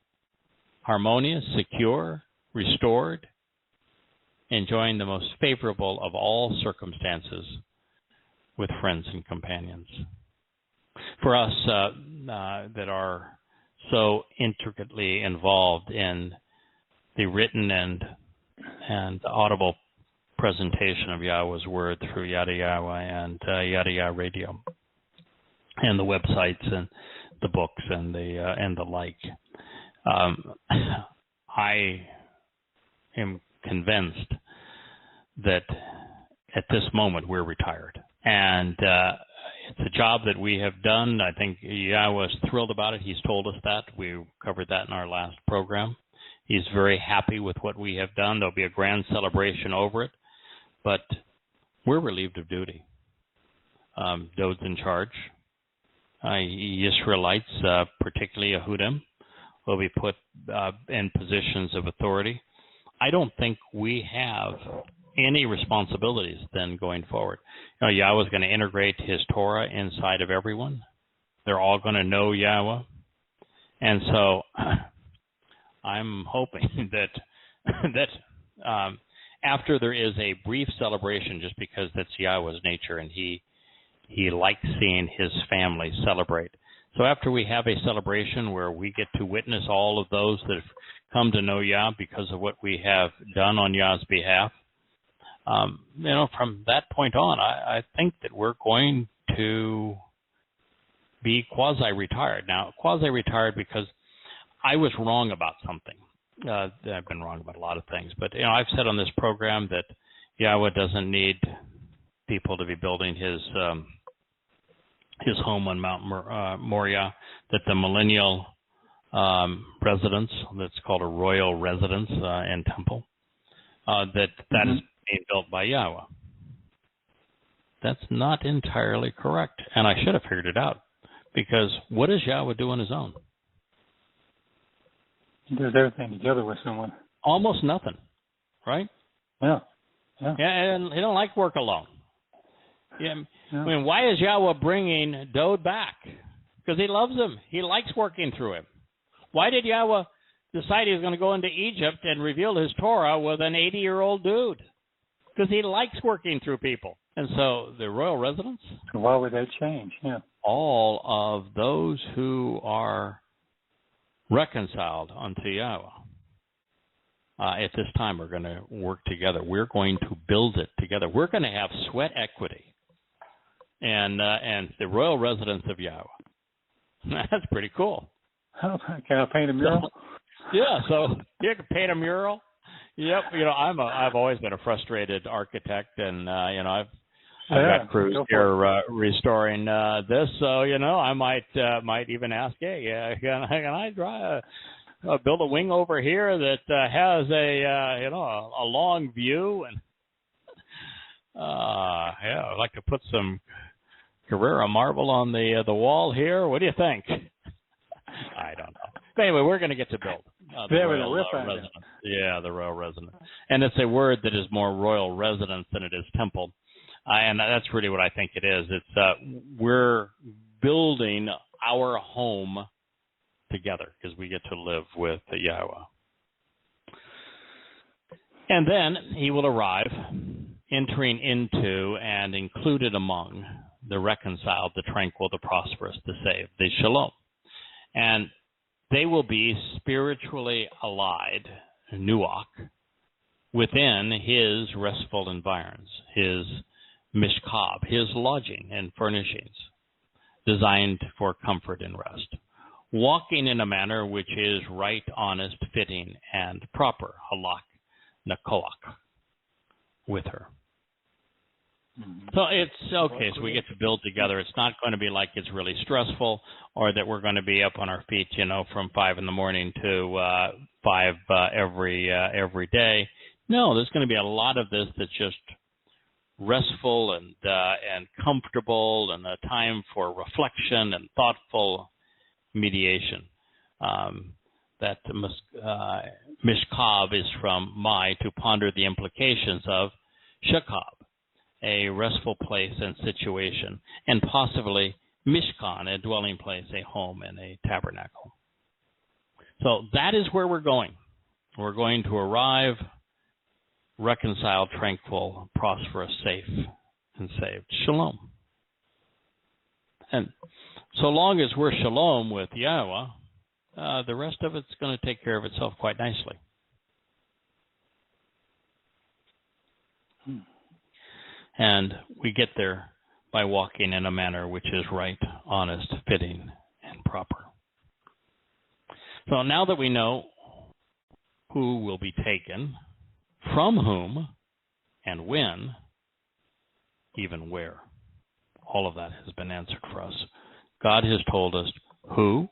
harmonious, secure, restored, enjoying the most favorable of all circumstances with friends and companions. For us that are so intricately involved in the written and audible presentation of Yahweh's word through Yada Yahweh and Yada Yah Radio, and the websites and the books and the like. I am convinced that at this moment we're retired, and it's a job that we have done. I think Yahweh is thrilled about it. He's told us that. We covered that in our last program. He's very happy with what we have done. There'll be a grand celebration over it. But we're relieved of duty. Dod's in charge. Israelites, particularly Yehudim, will be put in positions of authority. I don't think we have any responsibilities then going forward. Yahweh's going to integrate his Torah inside of everyone. They're all going to know Yahweh. And so I'm hoping that after there is a brief celebration, just because that's Yahweh's nature and he likes seeing his family celebrate. So after we have a celebration where we get to witness all of those that have come to know Yah because of what we have done on Yah's behalf, from that point on, I think that we're going to be quasi-retired. Now, quasi-retired because I was wrong about something. I've been wrong about a lot of things, but I've said on this program that Yahweh doesn't need people to be building his home on Mount Moriah, that the millennial residence, that's called a royal residence and temple, that is being built by Yahweh. That's not entirely correct, and I should have figured it out, because what does Yahweh do on his own? He does everything together with someone. Almost nothing, right? Yeah, and he don't like work alone. Yeah. I mean, why is Yahweh bringing Dode back? Because he loves him. He likes working through him. Why did Yahweh decide he was going to go into Egypt and reveal his Torah with an 80-year-old dude? Because he likes working through people. And so the royal residence? So why would that change? Yeah. All of those who are reconciled unto Yahweh at this time are going to work together. We're going to build it together. We're going to have sweat equity and the royal residence of Yahweh. That's pretty cool. Can I paint a mural? So you can paint a mural. Yep. I've always been a frustrated architect, and I've got crews here restoring this, so I might even ask, hey, can I build a wing over here that has a long view, and I'd like to put some Carrera marble on the wall here. What do you think? I don't know. But anyway, we're going to get to build. the royal residence. Yeah, the royal residence. And it's a word that is more royal residence than it is temple. And that's really what I think it is. It's we're building our home together because we get to live with Yahowah. And then he will arrive, entering into and included among the reconciled, the tranquil, the prosperous, the saved, the shalom. And they will be spiritually allied, nuach, within his restful environs, his mishkab, his lodging and furnishings, designed for comfort and rest, walking in a manner which is right, honest, fitting, and proper, halak, nakoach, with her. So it's okay, so we get to build together. It's not going to be like it's really stressful or that we're going to be up on our feet, from 5 in the morning to 5 every day. No, there's going to be a lot of this that's just restful and comfortable, and a time for reflection and thoughtful mediation. That mishkab is from my, to ponder the implications of shakab, a restful place and situation, and possibly mishkan, a dwelling place, a home, and a tabernacle. So that is where we're going. We're going to arrive reconciled, tranquil, prosperous, safe, and saved. Shalom. And so long as we're shalom with Yahowah, the rest of it's going to take care of itself quite nicely. And we get there by walking in a manner which is right, honest, fitting, and proper. So now that we know who will be taken, from whom, and when, even where, all of that has been answered for us. God has told us who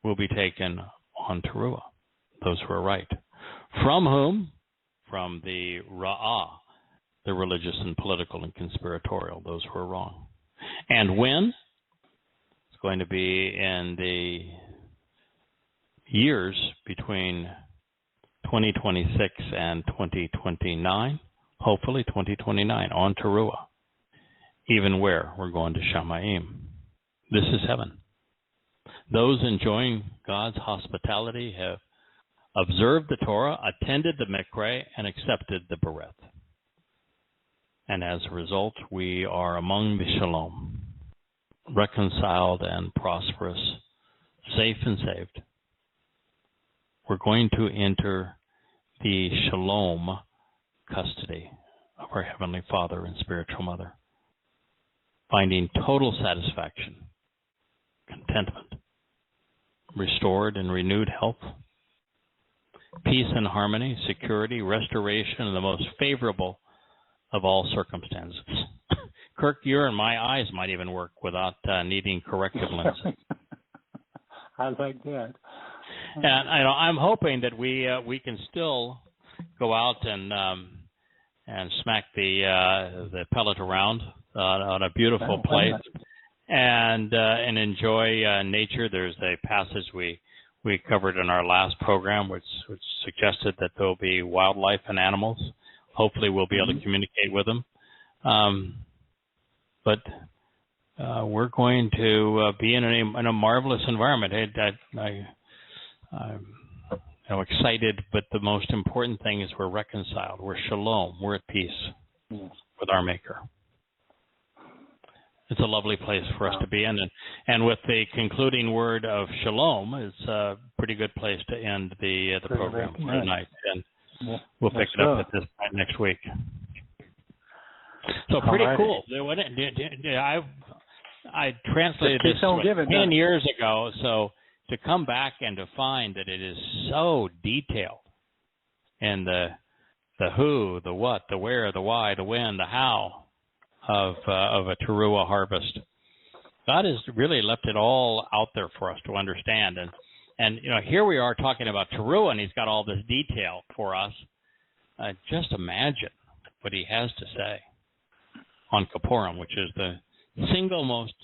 will be taken on Towrah, those who are right. From whom? From the Ra'ah, the religious and political and conspiratorial, those who are wrong. And when? It's going to be in the years between 2026 and 2029, hopefully 2029, on Towrah. Even where? We're going to Shamayim. This is heaven. Those enjoying God's hospitality have observed the Torah, attended the Mikra, and accepted the Bereth. And as a result, we are among the Shalom, reconciled and prosperous, safe and saved. We're going to enter the Shalom custody of our Heavenly Father and spiritual Mother, finding total satisfaction, contentment, restored and renewed health, peace and harmony, security, restoration, and the most favorable of all circumstances. Kirk, your and my eyes might even work without needing corrective lenses. I like that. And I'm hoping that we can still go out and smack the pellet around on a beautiful place and enjoy nature. There's a passage we covered in our last program which suggested that there will be wildlife and animals. Hopefully we'll be able to communicate with them. But we're going to be in a marvelous environment. I'm excited, but the most important thing is we're reconciled. We're shalom. We're at peace with our Maker. It's a lovely place for us to be in. And with the concluding word of shalom, it's a pretty good place to end the program for tonight. And we'll pick it up at this point next week. So pretty cool. I translated this 10 years ago, so to come back and to find that it is so detailed in the who, the what, the where, the why, the when, the how of a Towrah harvest. God has really left it all out there for us to understand. And here we are talking about Towrah, and he's got all this detail for us. Just imagine what he has to say on Kippurim, which is the single most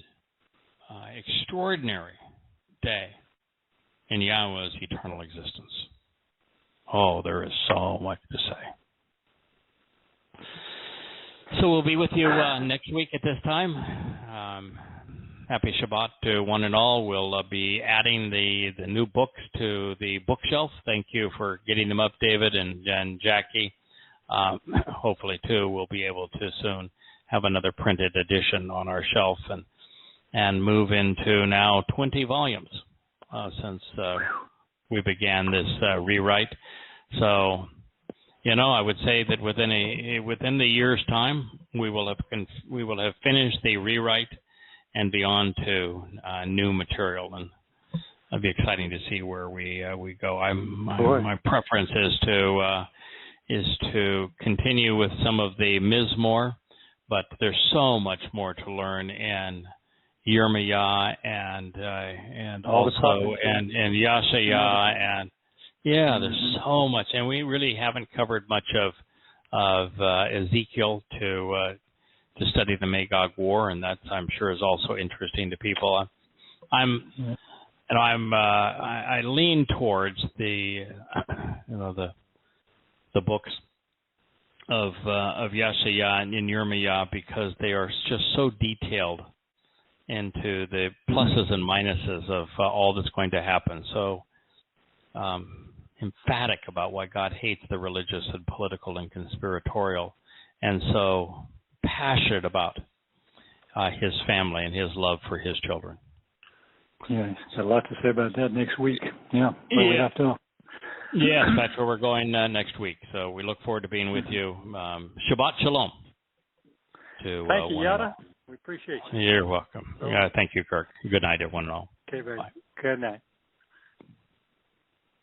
extraordinary day in Yahweh's eternal existence. Oh, there is so much to say. So we'll be with you next week at this time. Happy Shabbat to one and all. We'll be adding the new books to the bookshelf. Thank you for getting them up, David and Jackie. Hopefully, too, we'll be able to soon have another printed edition on our shelf and move into now 20 volumes since we began this rewrite. So, I would say that within the year's time, we will have finished the rewrite and be on to new material, and it'll be exciting to see where we go. My preference is to continue with some of the Mizmor, but there's so much more to learn in Yirmiyah and also and Yashaya and there's so much, and we really haven't covered much of Ezekiel to study the Magog War, and that I'm sure is also interesting to people. I lean towards the books of Yashaya and Yirmiyah because they are just so detailed into the pluses and minuses of all that's going to happen. So emphatic about why God hates the religious and political and conspiratorial, and so passionate about his family and his love for his children. Yeah, there's a lot to say about that next week. Yeah, but we have to. Yes, that's where we're going next week. So we look forward to being with you. Shabbat Shalom. Thank you, Yada. We appreciate you. You're welcome. Thank you, Kirk. Good night, everyone and all. Okay, very Bye. good night.